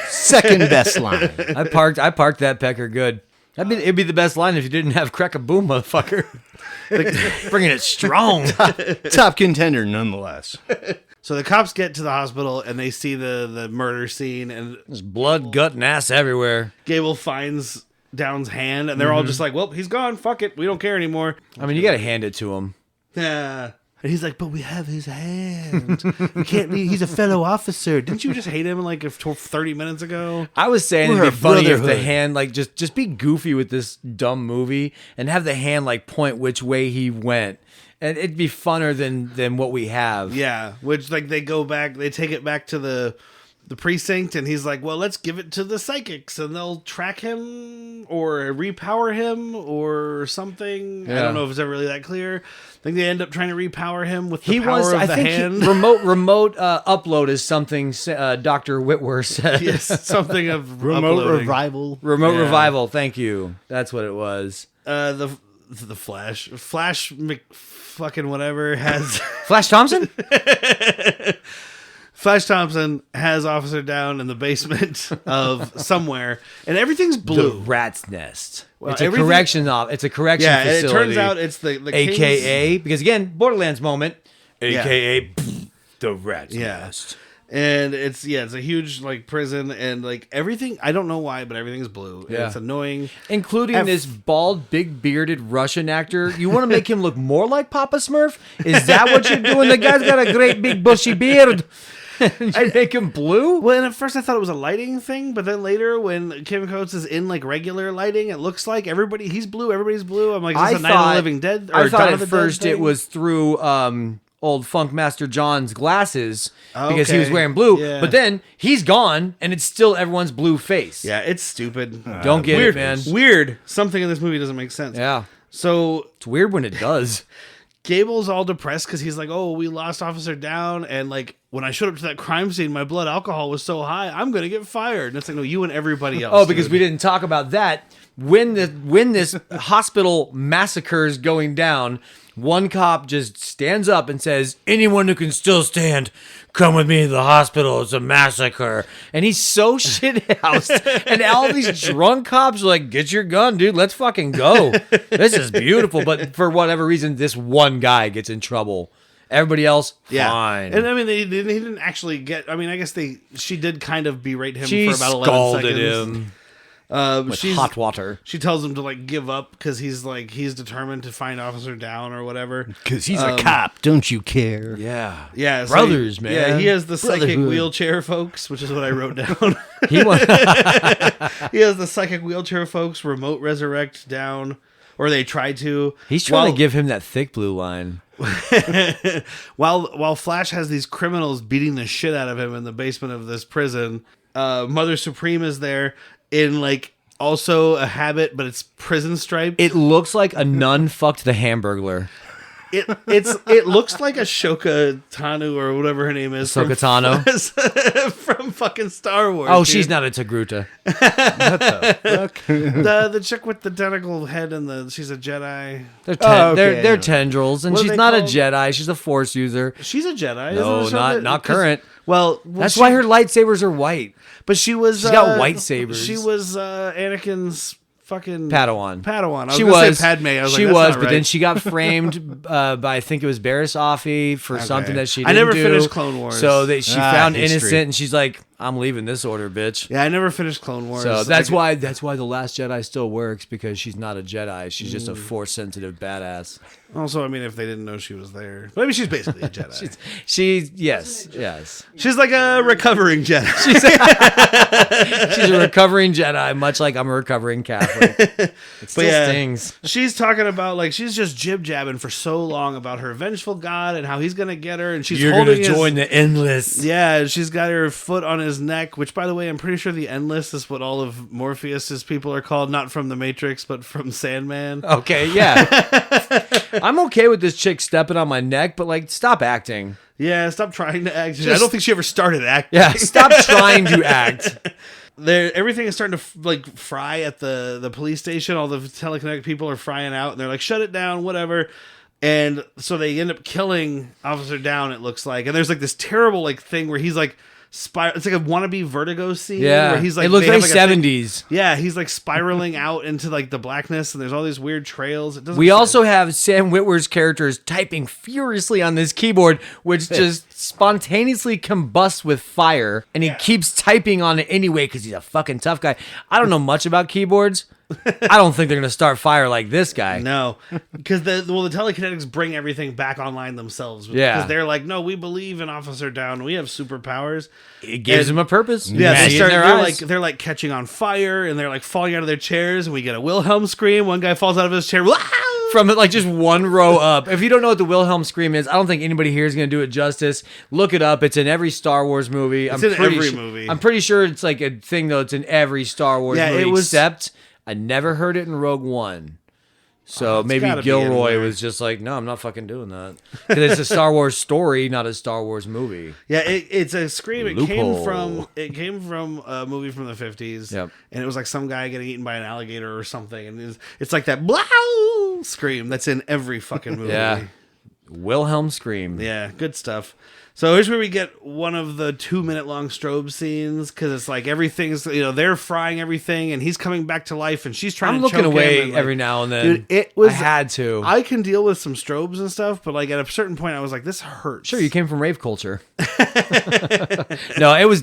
Second best line. I parked that pecker good. It'd be the best line if you didn't have crack a boom, motherfucker. Bringing it strong. Top contender, nonetheless. So the cops get to the hospital and they see the murder scene, and There's blood, gut, and ass everywhere. Gable finds Downe's hand, and they're all just like, well, he's gone. Fuck it. We don't care anymore. I mean, you got to hand it to him. Yeah. And he's like, but we have his hand. We can't leave. He's a fellow officer. Didn't you just hate him like 30 minutes ago? I was saying We're it'd be a funny if the brotherhood. hand, like, just be goofy with this dumb movie and have the hand, like, point which way he went. And it'd be funner than what we have. Yeah. Which, like, they take it back to the precinct, and he's like, well, let's give it to the psychics, and they'll track him or repower him or something. I Yeah. don't know if it's ever really that clear. I think they end up trying to repower him with the power of the hand. Remote upload is something Dr. Whitwer said. Yes, something of Remote uploading. revival. Remote Yeah. revival. Thank you. That's what it was. The Flash fucking whatever has Flash Thompson? Flash Thompson has Officer Downe in the basement of somewhere, and everything's The blue. rat's nest. Well, it's a everything- correction It's a correction Yeah, and it facility. turns out it's the AKA, because again, Borderlands moment. Yeah. AKA the rat's Yeah. nest. And it's a huge like prison, and like everything. I don't know why, but everything's blue. And Yeah. it's annoying. Including this bald, big bearded Russian actor. You want to make him look more like Papa Smurf? Is that what you're doing? The guy's got a great big bushy beard. You make him blue? Well, and at first I thought it was a lighting thing, but then later when Kim Coates is in like regular lighting, it looks like he's blue. Everybody's blue. I'm like, is this a Night of the Living Dead? Or I Dawn thought of at the Dead first it thing? was through old Funk Master John's glasses because he was Okay. wearing blue. Yeah. But then he's gone, and it's still everyone's blue face. Yeah, it's stupid. Don't get Weird, it, man. Weird. Something in this movie doesn't make sense. Yeah. So It's weird when it does. Gable's all depressed because he's like, oh, we lost Officer Downe, and like when I showed up to that crime scene, my blood alcohol was so high, I'm gonna get fired. And it's like, no, you and everybody else. Oh, because dude. we didn't talk about that. When this hospital massacre is going down, one cop just stands up and says, anyone who can still stand, come with me to the hospital. It's a massacre. And he's so shithoused. And all these drunk cops are like, get your gun, dude. Let's fucking go. This is beautiful. But for whatever reason, this one guy gets in trouble. Everybody else, fine. And I mean, he didn't actually get. I mean, I guess she did kind of berate him She for about 11 scalded seconds. him with She's hot water. She tells him to like give up because he's determined to find Officer Downe or whatever. Because he's a cop, don't you care? Yeah. Yeah, so Brothers, he, man. Yeah, he has the psychic Brotherhood. wheelchair folks, which is what I wrote down. He went. He has the psychic wheelchair folks remote resurrect Downe, or they try to. He's trying to give him that thick blue line. While Flash has these criminals beating the shit out of him in the basement of this prison, Mother Supreme is there in like also a habit, but it's prison striped. It looks like a nun fucked the Hamburglar. It looks like a Shoka Tanu or whatever her name is. Ahsoka Tano? from fucking Star Wars. Oh, dude. she's not a Togruta. the chick with the tentacle head and she's a Jedi. They're tendrils, and What are she's they not called? a Jedi. She's a Force user. She's a Jedi. No, isn't it? not 'Cause- current. Well, That's why her lightsabers are white. But she was. She's got white sabers. She was Anakin's fucking Padawan. Padawan. I was She gonna was. say Padme. I was she like, that's was, not but then right. she got framed by I think it was Barriss Offee for something that she I didn't never do. finished Clone Wars. So that she found history. innocent, and she's like, "I'm leaving this order, bitch." Yeah, I never finished Clone Wars. So that's why the Last Jedi still works, because she's not a Jedi. She's just a Force sensitive badass. Also, I mean, if they didn't know she was there, but I mean, she's basically a Jedi. Yes. She's like a recovering Jedi. She's a recovering Jedi, much like I'm a recovering Catholic. It still stings. She's talking about like she's just jib jabbing for so long about her vengeful God and how he's gonna get her, and she's holding the endless. Yeah, and she's got her foot on his neck, which, by the way, I'm pretty sure the Endless is what all of Morpheus's people are called, not from the Matrix, but from Sandman. Okay, yeah. I'm okay with this chick stepping on my neck, but like, stop acting. Yeah, stop trying to act. I don't think she ever started acting. Yeah, stop trying to act. Everything is starting to like fry at the police station. All the telekinetic people are frying out, and they're like, "Shut it down, whatever." And so they end up killing Officer Downe. It looks like, and there's like this terrible like thing where he's like It's like a wannabe Vertigo scene. Yeah, where he's like, it looks they very have, like, a thing- 70s. Yeah, he's like spiraling out into like the blackness, and there's all these weird trails. It doesn't. We also have Sam Witwer's characters typing furiously on this keyboard, which just spontaneously combusts with fire, and he keeps typing on it anyway because he's a fucking tough guy. I don't know much about keyboards. I don't think they're gonna start fire like this guy. No, because the telekinetics bring everything back online themselves. Yeah, because they're like, no, we believe in Officer Downe. We have superpowers. It gives them a purpose. Yeah, Magic in their eyes. they're like catching on fire, and they're like falling out of their chairs, and we get a Wilhelm scream. One guy falls out of his chair. From like just one row up. If you don't know what the Wilhelm scream is, I don't think anybody here is going to do it justice. Look it up. It's in every Star Wars movie. It's in every movie. I'm pretty sure it's like a thing though. It's in every Star Wars movie. It was, except I never heard it in Rogue One. So maybe Gilroy was just like, no, I'm not fucking doing that. Because it's a Star Wars story, not a Star Wars movie. Yeah, it's a scream. It Loophole. came from a movie from the 50s. Yep. And it was like some guy getting eaten by an alligator or something. And it's like that blow scream that's in every fucking movie. Yeah. Wilhelm scream. Yeah, good stuff. So here's where we get one of the 2-minute long strobe scenes, because it's like everything's, they're frying everything, and he's coming back to life, and she's trying I'm to looking choke away him, and, like, every now and then. Dude, it was. I had to. I can deal with some strobes and stuff, but like at a certain point, I was like, this hurts. Sure, you came from rave culture. No, it was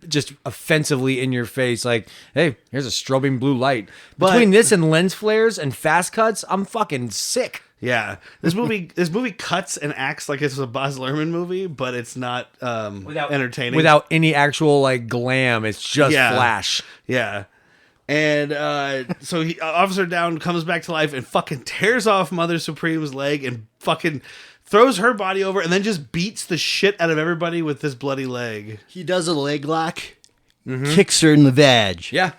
just offensively in your face. Like, hey, here's a strobing blue light. Between this and lens flares and fast cuts, I'm fucking sick. Yeah, this movie cuts and acts like it's a Baz Luhrmann movie, but it's not entertaining. Without any actual like glam, it's just flash. Yeah. And so Officer Downe comes back to life and fucking tears off Mother Supreme's leg and fucking throws her body over and then just beats the shit out of everybody with this bloody leg. He does a leg lock. Mm-hmm. Kicks her in the vag. Yeah.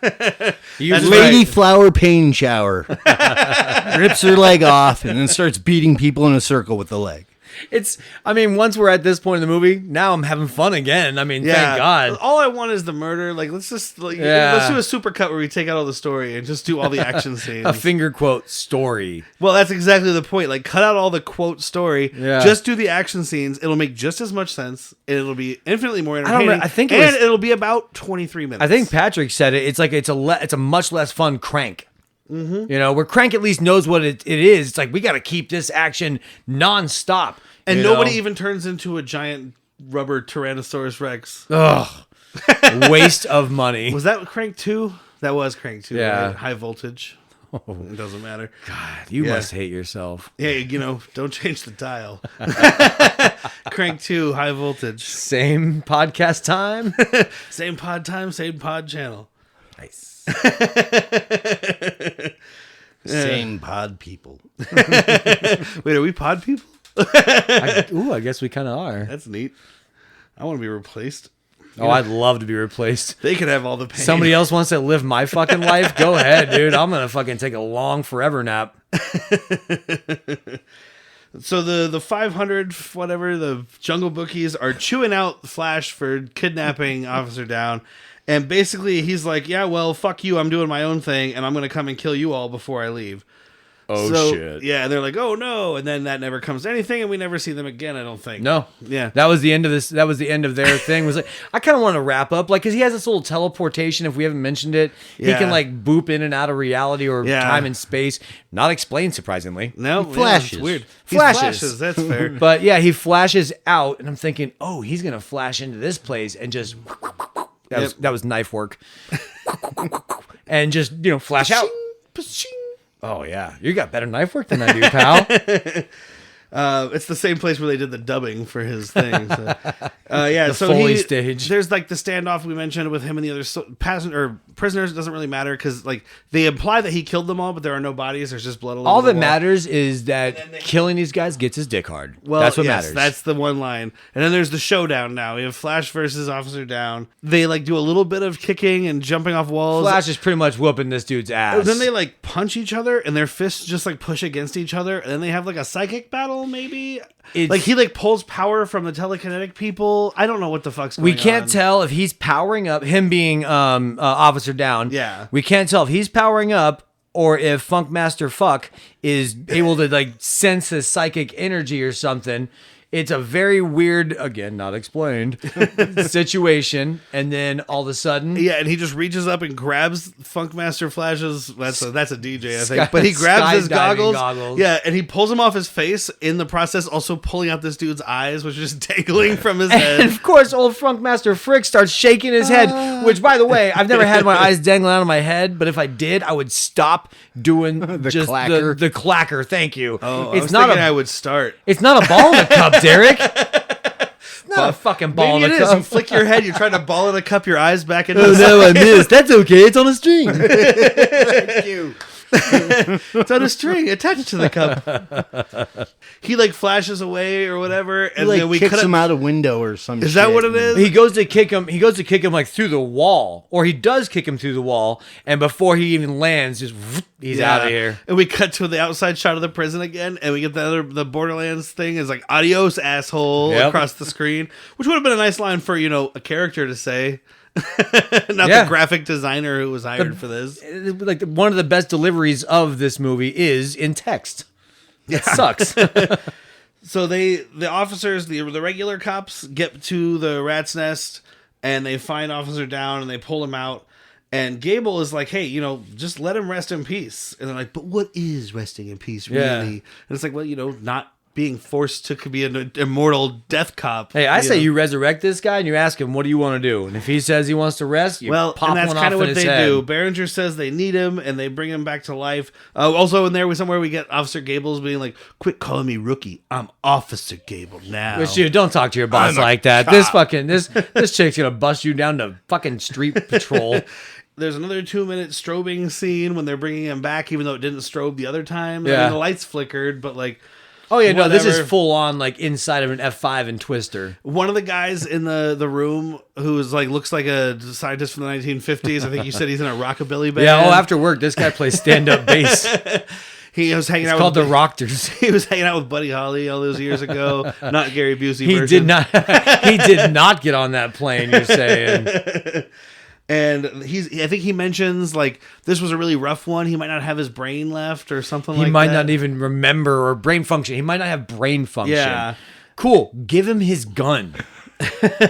Lady flower pain shower. Rips her leg off and then starts beating people in a circle with the leg. Once we're at this point in the movie, now I'm having fun again. Thank God. All I want is the murder. Like, let's do a super cut where we take out all the story and just do all the action scenes. A finger quote story. Well, that's exactly the point. Like, cut out all the quote story. Yeah. Just do the action scenes. It'll make just as much sense. And it'll be infinitely more entertaining. It'll be about 23 minutes. I think Patrick said it. It's like it's a much less fun Crank. Mm-hmm. Where Crank at least knows what it is. It's like, we got to keep this action nonstop. And nobody even turns into a giant rubber Tyrannosaurus Rex. Ugh. Waste of money. Was that Crank 2? That was Crank 2. Yeah. Right? High voltage. Oh. It doesn't matter. God, you must hate yourself. Yeah, don't change the dial. Crank 2, high voltage. Same podcast time. Same pod time, same pod channel. Nice. Same pod people. Wait, are we pod people? I guess we kind of are. That's neat. I want to be replaced. I'd love to be replaced. They could have all the pain. Somebody else wants to live my fucking life? Go ahead, dude. I'm going to fucking take a long forever nap. So the 500, whatever, the Jungle Bookies are chewing out Flash for kidnapping Officer Downe. And basically he's like, yeah, well, fuck you. I'm doing my own thing, and I'm going to come and kill you all before I leave. Oh, shit. Yeah, they're like, oh, no. And then that never comes to anything, and we never see them again, I don't think. No. Yeah. That was the end of this. That was the end of their thing. Was like, I kind of want to wrap up. Like, because he has this little teleportation, if we haven't mentioned it. Yeah. He can, like, boop in and out of reality or time and space. Not explained, surprisingly. No. He flashes. It's weird. Flashes. That's fair. But, yeah, he flashes out, and I'm thinking, oh, he's going to flash into this place and just... That was knife work. And just, flash out. Oh, yeah. You got better knife work than I do, pal. It's the same place where they did the dubbing for his thing. So. The Foley stage. There's like the standoff we mentioned with him and the other prisoners. It doesn't really matter because like they imply that he killed them all, but there are no bodies. There's just blood all over All the that wall. matters is that killing these guys gets his dick hard. Well, that's what yes, matters. That's the one line. And then there's the showdown now. We have Flash versus Officer Downe. They like do a little bit of kicking and jumping off walls. Flash is pretty much whooping this dude's ass. Then they like punch each other and their fists just like push against each other. And then they have like a psychic battle maybe. Like he like pulls power from the telekinetic people. I don't know what the fuck's going on. We can't tell if he's powering up, him being Officer Downe. Yeah. We can't tell if he's powering up or if Funkmaster Fuck is able to like sense his psychic energy or something. It's a very weird, again, not explained, situation. And then all of a sudden... Yeah, and he just reaches up and grabs Funkmaster Flash's... That's a DJ, I think. But he grabs his goggles. Yeah, and he pulls them off his face, in the process also pulling out this dude's eyes, which is just dangling from his head. And of course, old Funkmaster Frick starts shaking his head, which, by the way, I've never had my eyes dangling out of my head, but if I did, I would stop doing the clacker. The clacker, thank you. Oh, I would start. It's not a ball in a cup, Derek. It's not a fucking ball in a cup. You flick your head, you're trying to ball in a cup your eyes back into the no, I missed. That's okay, it's on a string. Thank you. It's on a string attached to the cup. He like flashes away or whatever, and he, then we kicks him out a window or something. Is that what it is? He goes to kick him. He goes to kick him like through the wall, or he does kick him through the wall, and before he even lands, just he's out of here. And we cut to the outside shot of the prison again, and we get the Borderlands thing is like "Adios, asshole" across the screen, which would have been a nice line for a character to say. Not the graphic designer who was hired for this. Like one of the best deliveries of this movie is in text. It sucks. So the officers, the regular cops, get to the rat's nest and they find Officer Downe and they pull him out. And Gable is like, hey, just let him rest in peace. And they're like, but what is resting in peace really? Yeah. And it's like, well, not being forced to be an immortal death cop. Hey, I say you resurrect this guy and you ask him, what do you want to do? And if he says he wants to rest, you pop one off in his head. Well, and that's kind of what they do. Berenger says they need him and they bring him back to life. Also in there, we get Officer Gable's being like, quit calling me rookie. I'm Officer Gable now. Which, don't talk to your boss like that. Cop. This chick's going to bust you down to fucking street patrol. There's another 2-minute strobing scene when they're bringing him back, even though it didn't strobe the other time. Yeah. I mean, the lights flickered, but like... Oh, yeah, no, this is full on, like, inside of an F5 and Twister. One of the guys in the room who is like looks like a scientist from the 1950s, I think you said he's in a rockabilly band. Yeah, after work, this guy plays stand-up bass. He was hanging out called the Rocktors. He was hanging out with Buddy Holly all those years ago. Not Gary Busey He version. He did not get on that plane, you're saying. And I think he mentions like this was a really rough one. He might not have his brain left or something like that. He might not even remember or brain function. He might not have brain function. Yeah. Cool. Give him his gun.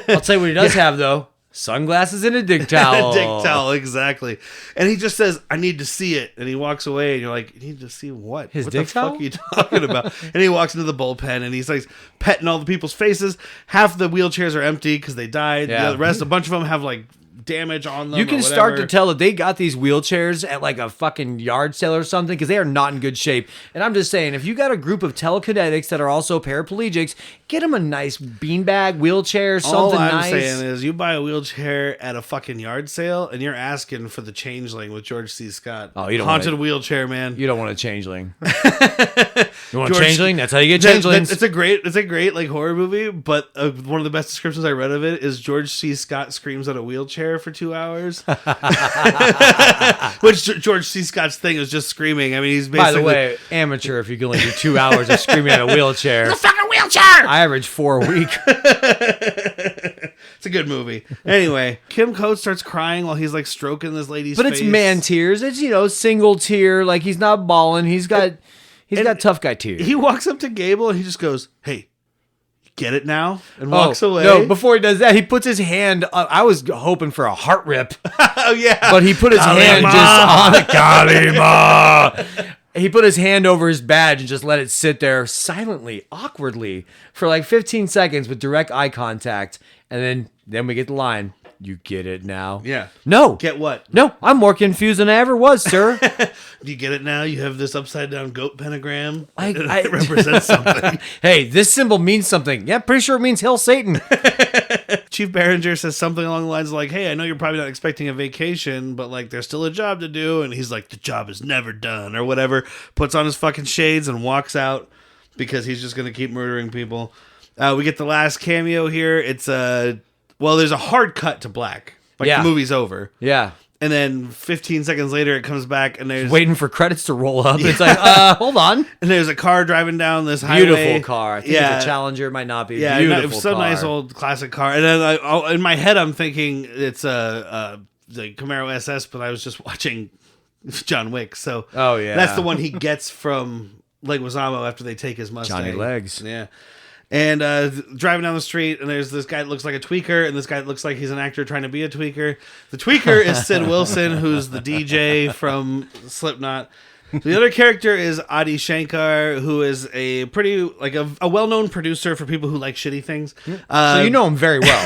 I'll tell you what he does have though. Sunglasses and a dick towel. A dick towel, exactly. And he just says, I need to see it. And he walks away and you're like, you need to see what? His what dick the towel? fuck are you talking about? And he walks into the bullpen and he's like petting all the people's faces. Half the wheelchairs are empty because they died. Yeah. The rest, a bunch of them have like damage on them. You can start to tell that they got these wheelchairs at like a fucking yard sale or something because they are not in good shape. And I'm just saying, if you got a group of telekinetics that are also paraplegics, get them a nice beanbag wheelchair, something nice. All I'm saying is you buy a wheelchair at a fucking yard sale and you're asking for the Changeling with George C. Scott. Oh, you don't haunted wheelchair, man. You don't want a Changeling. You want a Changeling? That's how you get Changelings. It's a great like horror movie, but one of the best descriptions I read of it is George C. Scott screams at a wheelchair for 2 hours. Which George C. Scott's thing is just screaming. I mean, he's basically... By the way, amateur if you can only do 2 hours of screaming at a wheelchair. It's a fucking wheelchair! I average 4 a week. It's a good movie. Anyway, Kim Coates starts crying while he's like stroking this lady's face. But it's man tears. It's, single tear. Like he's not bawling. He's got tough guy tears. He walks up to Gable and he just goes, hey, get it now? And walks away. No, before he does that, he puts his hand up. I was hoping for a heart rip. Oh, yeah. But he put his hand just on it. Kalima! He put his hand over his badge and just let it sit there silently, awkwardly, for like 15 seconds with direct eye contact. And then we get the line. You get it now? Yeah. No. Get what? No, I'm more confused than I ever was, sir. Do you get it now? You have this upside down goat pentagram. It represents something. Hey, this symbol means something. Yeah, pretty sure it means Hail Satan. Chief Berenger says something along the lines of like, hey, I know you're probably not expecting a vacation, but like there's still a job to do. And he's like, the job is never done or whatever. Puts on his fucking shades and walks out because he's just going to keep murdering people. We get the last cameo here. It's there's a hard cut to black. Like the movie's over. Yeah. And then 15 seconds later, it comes back and there's... waiting for credits to roll up. It's like, hold on. And there's a car driving down this highway. Beautiful car. I think it's a Challenger. It might not be. Yeah, Beautiful it's a nice old classic car. And then in my head, I'm thinking it's the Camaro SS, but I was just watching John Wick. So that's the one he gets from Leguizamo after they take his Mustang. Johnny Legs. Yeah. And driving down the street, and there's this guy that looks like a tweaker, and this guy that looks like he's an actor trying to be a tweaker. The tweaker is Sid Wilson, who's the DJ from Slipknot. The other character is Adi Shankar, who is a pretty, like a well-known producer for people who like shitty things. So you know him very well.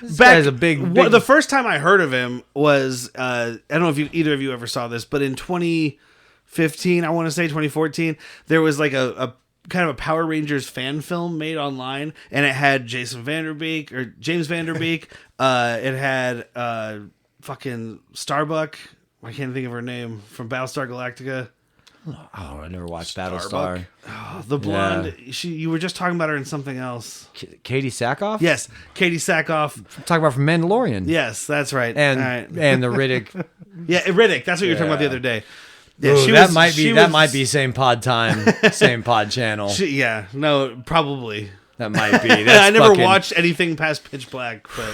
This guy's a big... The first time I heard of him was, I don't know if either of you ever saw this, but in 2015, I want to say 2014, there was like a kind of a Power Rangers fan film made online, and it had James Vanderbeek. It had fucking Starbuck. I can't think of her name from Battlestar Galactica. Oh, I never watched Battlestar. Oh, the blonde. Yeah. You were just talking about her in something else. Katie Sackhoff? Yes, Katie Sackhoff. Talking about from Mandalorian. Yes, that's right. And the Riddick. Yeah, Riddick. That's what you were talking about the other day. Yeah, ooh, that might be same pod time, same pod channel. Probably. That might be. I never watched anything past Pitch Black, but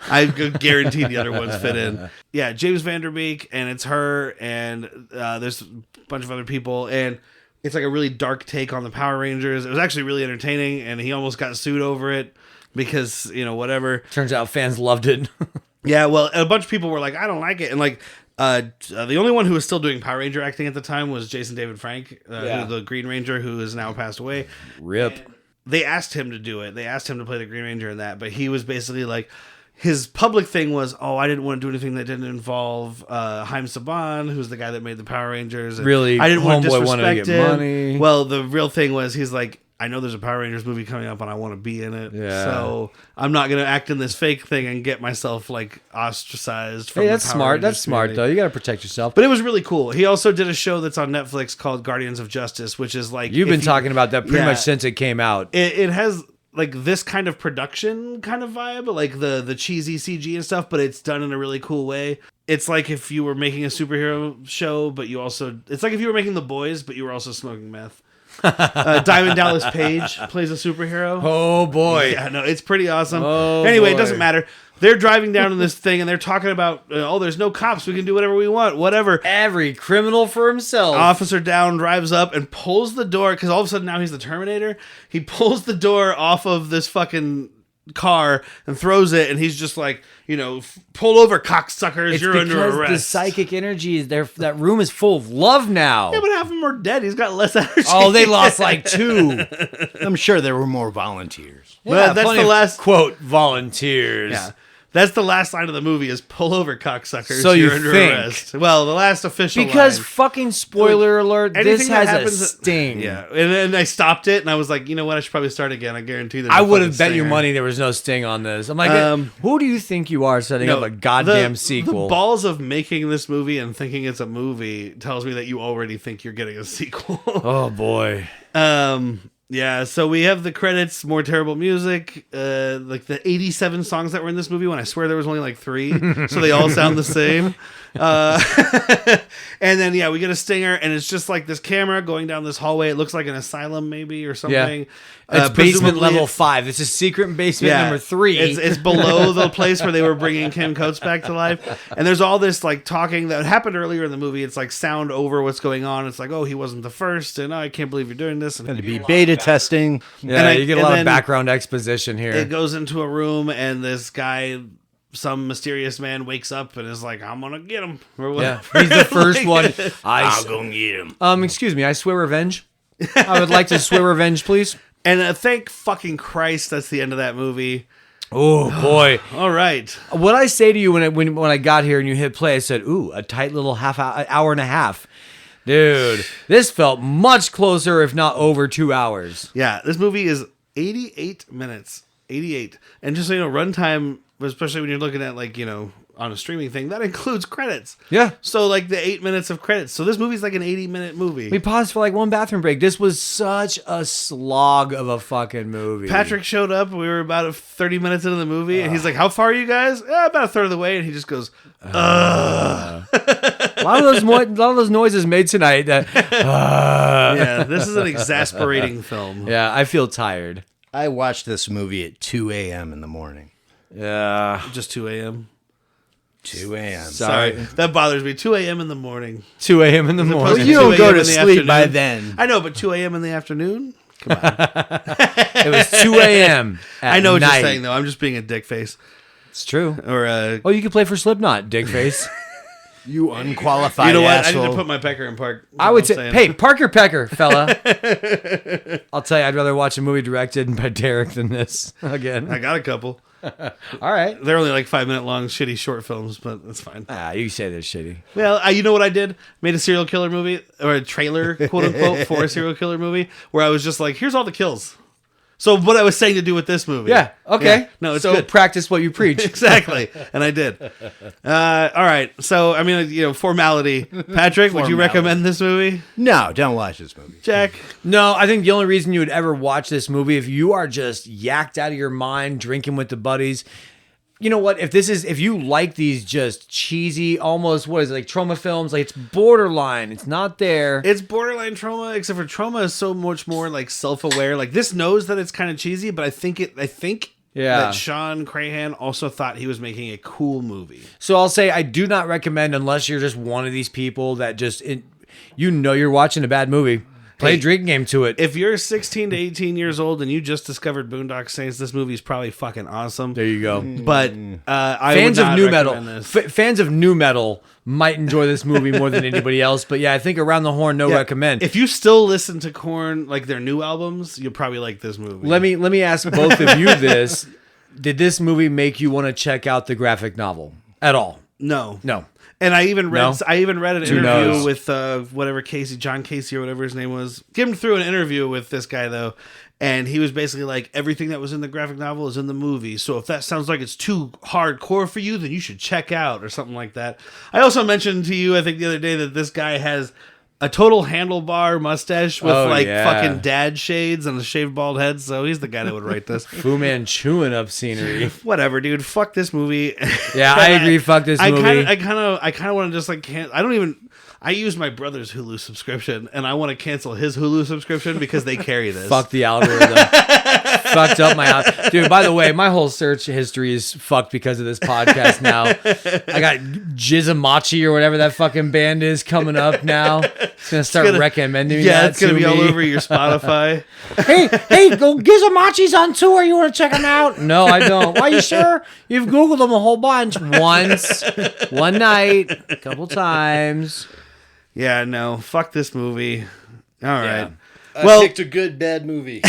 I guarantee the other ones fit in. Yeah, James Vanderbeek, and it's her, and there's a bunch of other people, and it's like a really dark take on the Power Rangers. It was actually really entertaining, and he almost got sued over it because, whatever. Turns out fans loved it. Yeah, well, a bunch of people were like, I don't like it, and like, the only one who was still doing Power Ranger acting at the time was Jason David Frank, the Green Ranger, who has now passed away. Rip. And they asked him to do it. They asked him to play the Green Ranger in that, but he was basically like, his public thing was, I didn't want to do anything that didn't involve Haim Saban, who's the guy that made the Power Rangers. And really, I didn't want to disrespect him. Money. Well, the real thing was, he's like, I know there's a Power Rangers movie coming up and I want to be in it. Yeah. So I'm not going to act in this fake thing and get myself like ostracized from that's the Power smart. Rangers That's smart, community. though. You got to protect yourself. But it was really cool. He also did a show that's on Netflix called Guardians of Justice, which is like... You've been talking about that pretty much since it came out. It has like this kind of production kind of vibe, like the cheesy CG and stuff, but it's done in a really cool way. It's like if you were making a superhero show, but you also... It's like if you were making The Boys, but you were also smoking meth. Diamond Dallas Page plays a superhero. Oh boy. Yeah, no, it's pretty awesome. Anyway, it doesn't matter. They're driving down in this thing and they're talking about, there's no cops, we can do whatever we want, whatever. Every criminal for himself. Officer Downe drives up and pulls the door, because all of a sudden now he's the Terminator. He pulls the door off of this fucking car and throws it, and he's just like, pull over, cocksuckers, you're under arrest. The psychic energy is there. That room is full of love now. Yeah, but half of them are dead. He's got less energy. Oh, they lost like 2. I'm sure there were more volunteers. Well, that's the last quote, volunteers. Yeah. That's the last line of the movie is pull over, cocksuckers. So you're you under think. arrest. Well, the last official because line. fucking spoiler alert, this has a sting. Yeah. And then I stopped it and I was like, you know what? I should probably start again. I guarantee there's I would have bet you money there was no sting on this. I'm like, who do you think you are setting up a goddamn sequel? The balls of making this movie and thinking it's a movie tells me that you already think you're getting a sequel. Oh boy. Yeah, so we have the credits, more terrible music, like the 87 songs that were in this movie, when I swear there was only like 3, so they all sound the same. And then, we get a stinger, and it's just like this camera going down this hallway. It looks like an asylum, maybe, or something. Yeah. It's basement level 5. This is secret basement number 3. It's below the place where they were bringing Kim Coates back to life. And there's all this like talking that happened earlier in the movie. It's like sound over what's going on. It's like, he wasn't the first, and I can't believe you're doing this. And to be beta testing. Yeah, you get a lot of background exposition here. It goes into a room, and this guy, some mysterious man, wakes up and is like, I'm gonna get him, or whatever. Yeah, he's the first one. I'm gonna get him. Excuse me, I swear revenge. I would like to swear revenge, please. And thank fucking Christ, that's the end of that movie. Oh boy! All right. What I say to you when I got here and you hit play, I said, "Ooh, a tight little hour and a half." Dude, this felt much closer, if not over 2 hours. Yeah, this movie is 88 minutes. 88. And just so you know, runtime, especially when you're looking at like, on a streaming thing, that includes credits. Yeah. So like the 8 minutes of credits. So this movie's like an 80-minute movie. We paused for like one bathroom break. This was such a slog of a fucking movie. Patrick showed up. We were about 30 minutes into the movie, and he's like, "How far are you guys?" About a third of the way, and he just goes, "Ugh." A lot of those noises made tonight. Yeah, this is an exasperating film. Yeah, I feel tired. I watched this movie at 2 a.m. in the morning. Yeah. Just 2 a.m. 2 a.m. Sorry. That bothers me. 2 a.m. in the morning. 2 a.m. in the morning. Well, you don't go to sleep by then. I know, but 2 a.m. in the afternoon? Come on. It was 2 a.m. I know what night. you're saying, though. I'm just being a dick face. It's true. Or Oh, you could play for Slipknot, dickface. You unqualified you know what? asshole. I need to put my pecker in park. I would say, hey, Parker Pecker, fella. I'll tell you, I'd rather watch a movie directed by Derek than this again. I got a couple. All right. They're only like 5-minute long, shitty short films, but that's fine. You say this shitty. Well, you know what I did? Made a serial killer movie, or a trailer, quote unquote, for a serial killer movie, where I was just like, here's all the kills. So what I was saying to do with this movie. Yeah, okay. Yeah, no, it's so good. Practice what you preach. Exactly. And I did. All right. So, I mean, formality. Patrick, would you recommend this movie? No, don't watch this movie. Jack? No, I think the only reason you would ever watch this movie, if you are just yacked out of your mind, drinking with the buddies, you know what? If you like these just cheesy, almost, what is it, like trauma films, like it's borderline. It's not there. It's borderline trauma, except for trauma is so much more like self-aware. Like this knows that it's kind of cheesy, but I think that Shawn Crahan also thought he was making a cool movie. So I'll say I do not recommend, unless you're just one of these people that just, you're watching a bad movie. Play a drinking game to it. If you're 16 to 18 years old and you just discovered Boondock Saints, this movie is probably fucking awesome. There you go. But fans of new metal, fans of new metal might enjoy this movie more than anybody else. But yeah, I think Around the Horn, recommend. If you still listen to Korn, like their new albums, you'll probably like this movie. Let me ask both of you this: did this movie make you want to check out the graphic novel at all? No. And I even read an interview knows? with whatever John Casey or whatever his name was. Skimmed through an interview with this guy though, and he was basically like, everything that was in the graphic novel is in the movie. So if that sounds like it's too hardcore for you, then you should check out or something like that. I also mentioned to you, I think the other day, that this guy has a total handlebar mustache with fucking dad shades and a shaved bald head. So he's the guy that would write this. Fu Manchuing up scenery. Whatever, dude. Fuck this movie. Yeah, I agree. Fuck this movie. I kind of want to just like I use my brother's Hulu subscription, and I want to cancel his Hulu subscription because they carry this. Fuck the algorithm. Fucked up my dude. By the way, my whole search history is fucked because of this podcast. Now I got Jizamachi or whatever that fucking band is coming up now. It's gonna start recommending me. Yeah, it's gonna be all over your Spotify. hey, go Gizamachi's on tour. You want to check them out? No, I don't. Why? You sure? You've Googled them a whole bunch. Once, one night, a couple times. Yeah, no, fuck this movie. All right. I picked a good bad movie.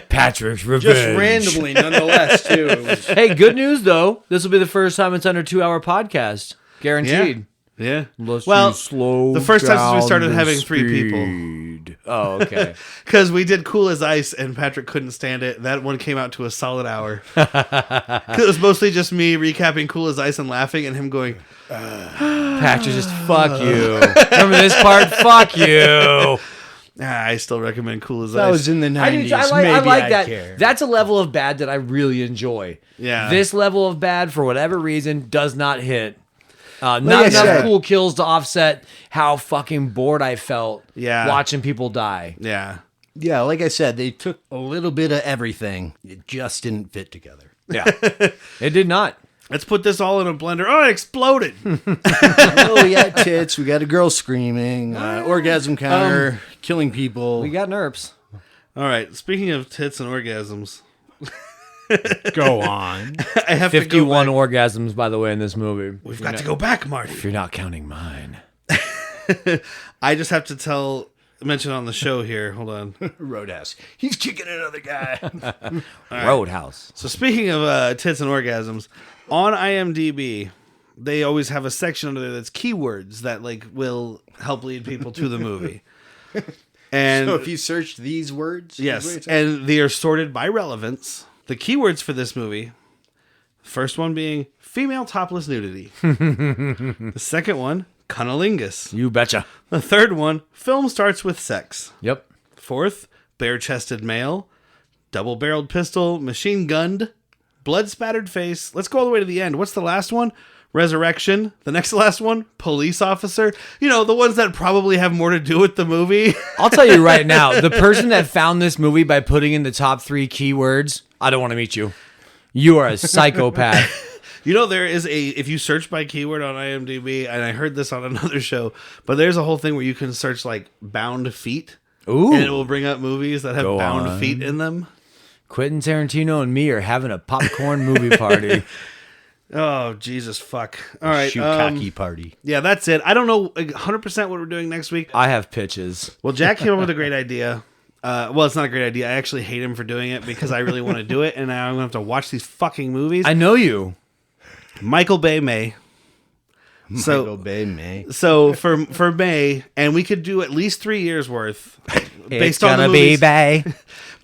Patrick's Revenge. Just randomly, nonetheless, too. Hey, good news though. This will be the first time it's under 2-hour podcast, guaranteed. Yeah. Well, slow the first time since we started down the having 3 people. speed. Oh, okay. Because we did Cool as Ice, and Patrick couldn't stand it. That one came out to a solid hour. 'Cause it was mostly just me recapping Cool as Ice and laughing, and him going, Patrick, just fuck you. Remember this part? Fuck you. I still recommend Cool as Ice. That was in the 90s. I like that. Care. That's a level of bad that I really enjoy. Yeah. This level of bad, for whatever reason, does not hit. Not enough cool kills to offset how fucking bored I felt watching people die. Yeah. Yeah, like I said, they took a little bit of everything. It just didn't fit together. Yeah. It did not. Let's put this all in a blender. Oh, it exploded. Oh, we got tits. We got a girl screaming. Orgasm counter. Killing people. We got nerps. All right. Speaking of tits and orgasms. Go on. I have 51 to go back. orgasms, by the way, in this movie. We've got to go back, Marty. If you're not counting mine. I just have to mention on the show here. Hold on. Roadhouse. He's kicking another guy. Roadhouse. So speaking of tits and orgasms, on IMDb, they always have a section under there that's keywords that like will help lead people to the movie. And so if you search these words? Yes, and they are sorted by relevance. The keywords for this movie, first one being female topless nudity. The second one, cunnilingus. You betcha. The third one, film starts with sex. Yep. Fourth, bare-chested male, double-barreled pistol, machine-gunned, blood-spattered face. Let's go all the way to the end. What's the last one? Resurrection. The next to last one, police officer. You know, the ones that probably have more to do with the movie. I'll tell you right now, the person that found this movie by putting in the top 3 keywords, I don't want to meet you. You are a psychopath. You know, there is if you search by keyword on IMDb, and I heard this on another show, but there's a whole thing where you can search like bound feet. Ooh. And it will bring up movies that have Go bound on. feet in them. Quentin Tarantino and me are having a popcorn movie party. Oh, Jesus, fuck. All right. Shukaki party. Yeah, that's it. I don't know 100% what we're doing next week. I have pitches. Well, Jack came up with a great idea. Well, it's not a great idea. I actually hate him for doing it because I really want to do it, and now I'm going to have to watch these fucking movies. I know you. Michael Bay May. Michael Bay May. So for May, and we could do at least 3 years worth It's gonna be Bay.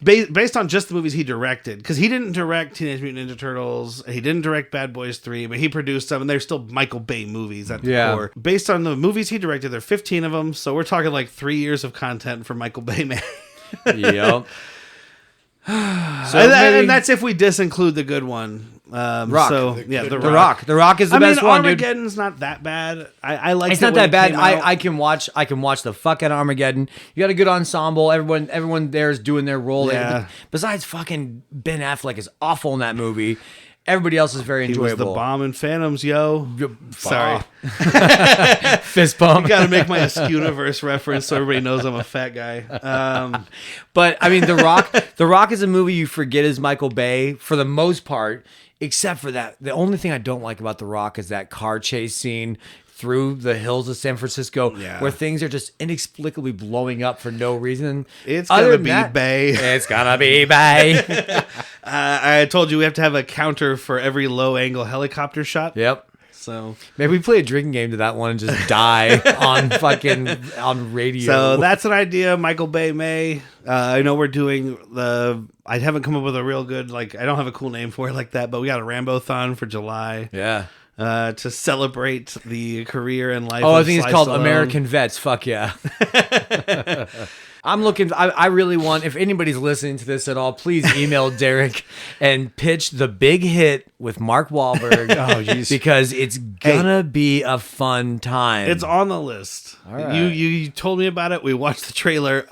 based on just the movies he directed, because he didn't direct Teenage Mutant Ninja Turtles, he didn't direct Bad Boys 3, but he produced some, and they're still Michael Bay movies at the core. Based on the movies he directed, there are 15 of them, so we're talking like 3 years of content for Michael Bay May. Yep. And that's if we disinclude the good one. Rock. So, yeah, the Rock. The Rock is the best one, dude. Armageddon's not that bad. I like. It's not that bad. I can watch the fuck out of Armageddon. You got a good ensemble. Everyone there is doing their role. Yeah. Besides fucking Ben Affleck is awful in that movie. Everybody else is very enjoyable. He was the bomb in Phantoms, yo. Sorry. Fist bump. You gotta make my Askewniverse reference so everybody knows I'm a fat guy. But I mean, The Rock is a movie you forget is Michael Bay for the most part, except for that. The only thing I don't like about The Rock is that car chase scene through the hills of San Francisco, where things are just inexplicably blowing up for no reason. It's gonna be Bay. It's gonna be Bay. I told you we have to have a counter for every low angle helicopter shot. Yep. So maybe we play a drinking game to that one and just die on radio. So that's an idea, Michael Bay May. I know we're doing I haven't come up with a real good, I don't have a cool name for it like that, but we got a Rambo-thon for July. Yeah. To celebrate the career and life. Oh, of I think Sly it's called Stallone. American Vets. Fuck yeah. I'm looking. I really want. If anybody's listening to this at all, please email Derek and pitch The Big Hit with Mark Wahlberg. Oh, jeez. Because it's gonna be a fun time. It's on the list. All right. You told me about it. We watched the trailer.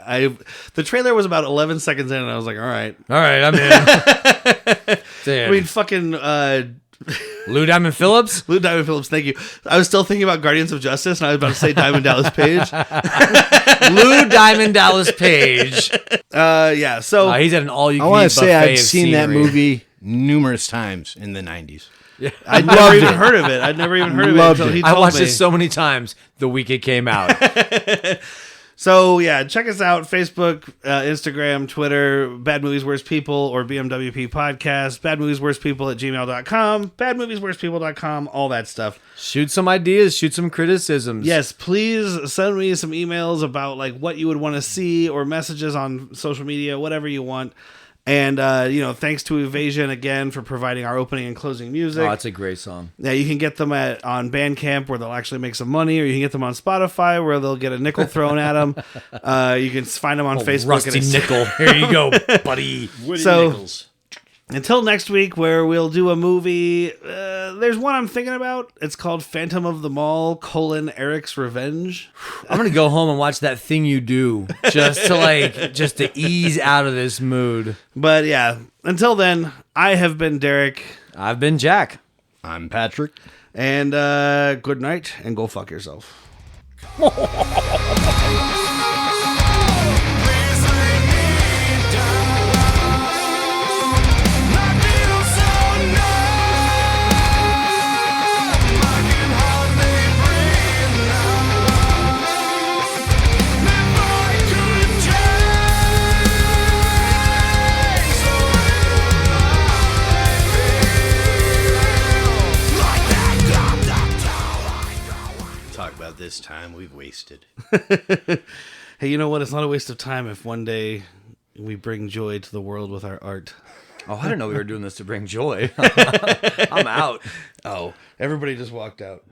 The trailer was about 11 seconds in, and I was like, all right, I'm in. Damn. I mean, fucking. Lou Diamond Phillips? Lou Diamond Phillips, thank you. I was still thinking about Guardians of Justice, and I was about to say Diamond Dallas Page. Lou Diamond Dallas Page. Yeah, so... he's at an all-you-can-eat I want to say I've of seen that scenery. movie numerous times in the 90s. I'd never even heard of it. I'd never even heard of it until he told I watched me. it so many times the week it came out. So, yeah, check us out. Facebook, Instagram, Twitter, Bad Movies, Worst People, or BMWP Podcast, badmoviesworstpeople@gmail.com, badmoviesworstpeople.com, all that stuff. Shoot some ideas, shoot some criticisms. Yes, please send me some emails about what you would want to see or messages on social media, whatever you want. And, thanks to Evasion again for providing our opening and closing music. Oh, that's a great song. Yeah, you can get them on Bandcamp where they'll actually make some money, or you can get them on Spotify where they'll get a nickel thrown at them. You can find them on Facebook. Rusty and nickel. Here you go, buddy. Nickels. Until next week, where we'll do a movie. There's one I'm thinking about. It's called Phantom of the Mall: Eric's Revenge. I'm gonna go home and watch That Thing You Do just to ease out of this mood. But yeah, until then, I have been Derek. I've been Jack. I'm Patrick. And good night, and go fuck yourself. This time we've wasted. Hey, you know what? It's not a waste of time if one day we bring joy to the world with our art. Oh, I didn't know we were doing this to bring joy. I'm out. Oh, everybody just walked out.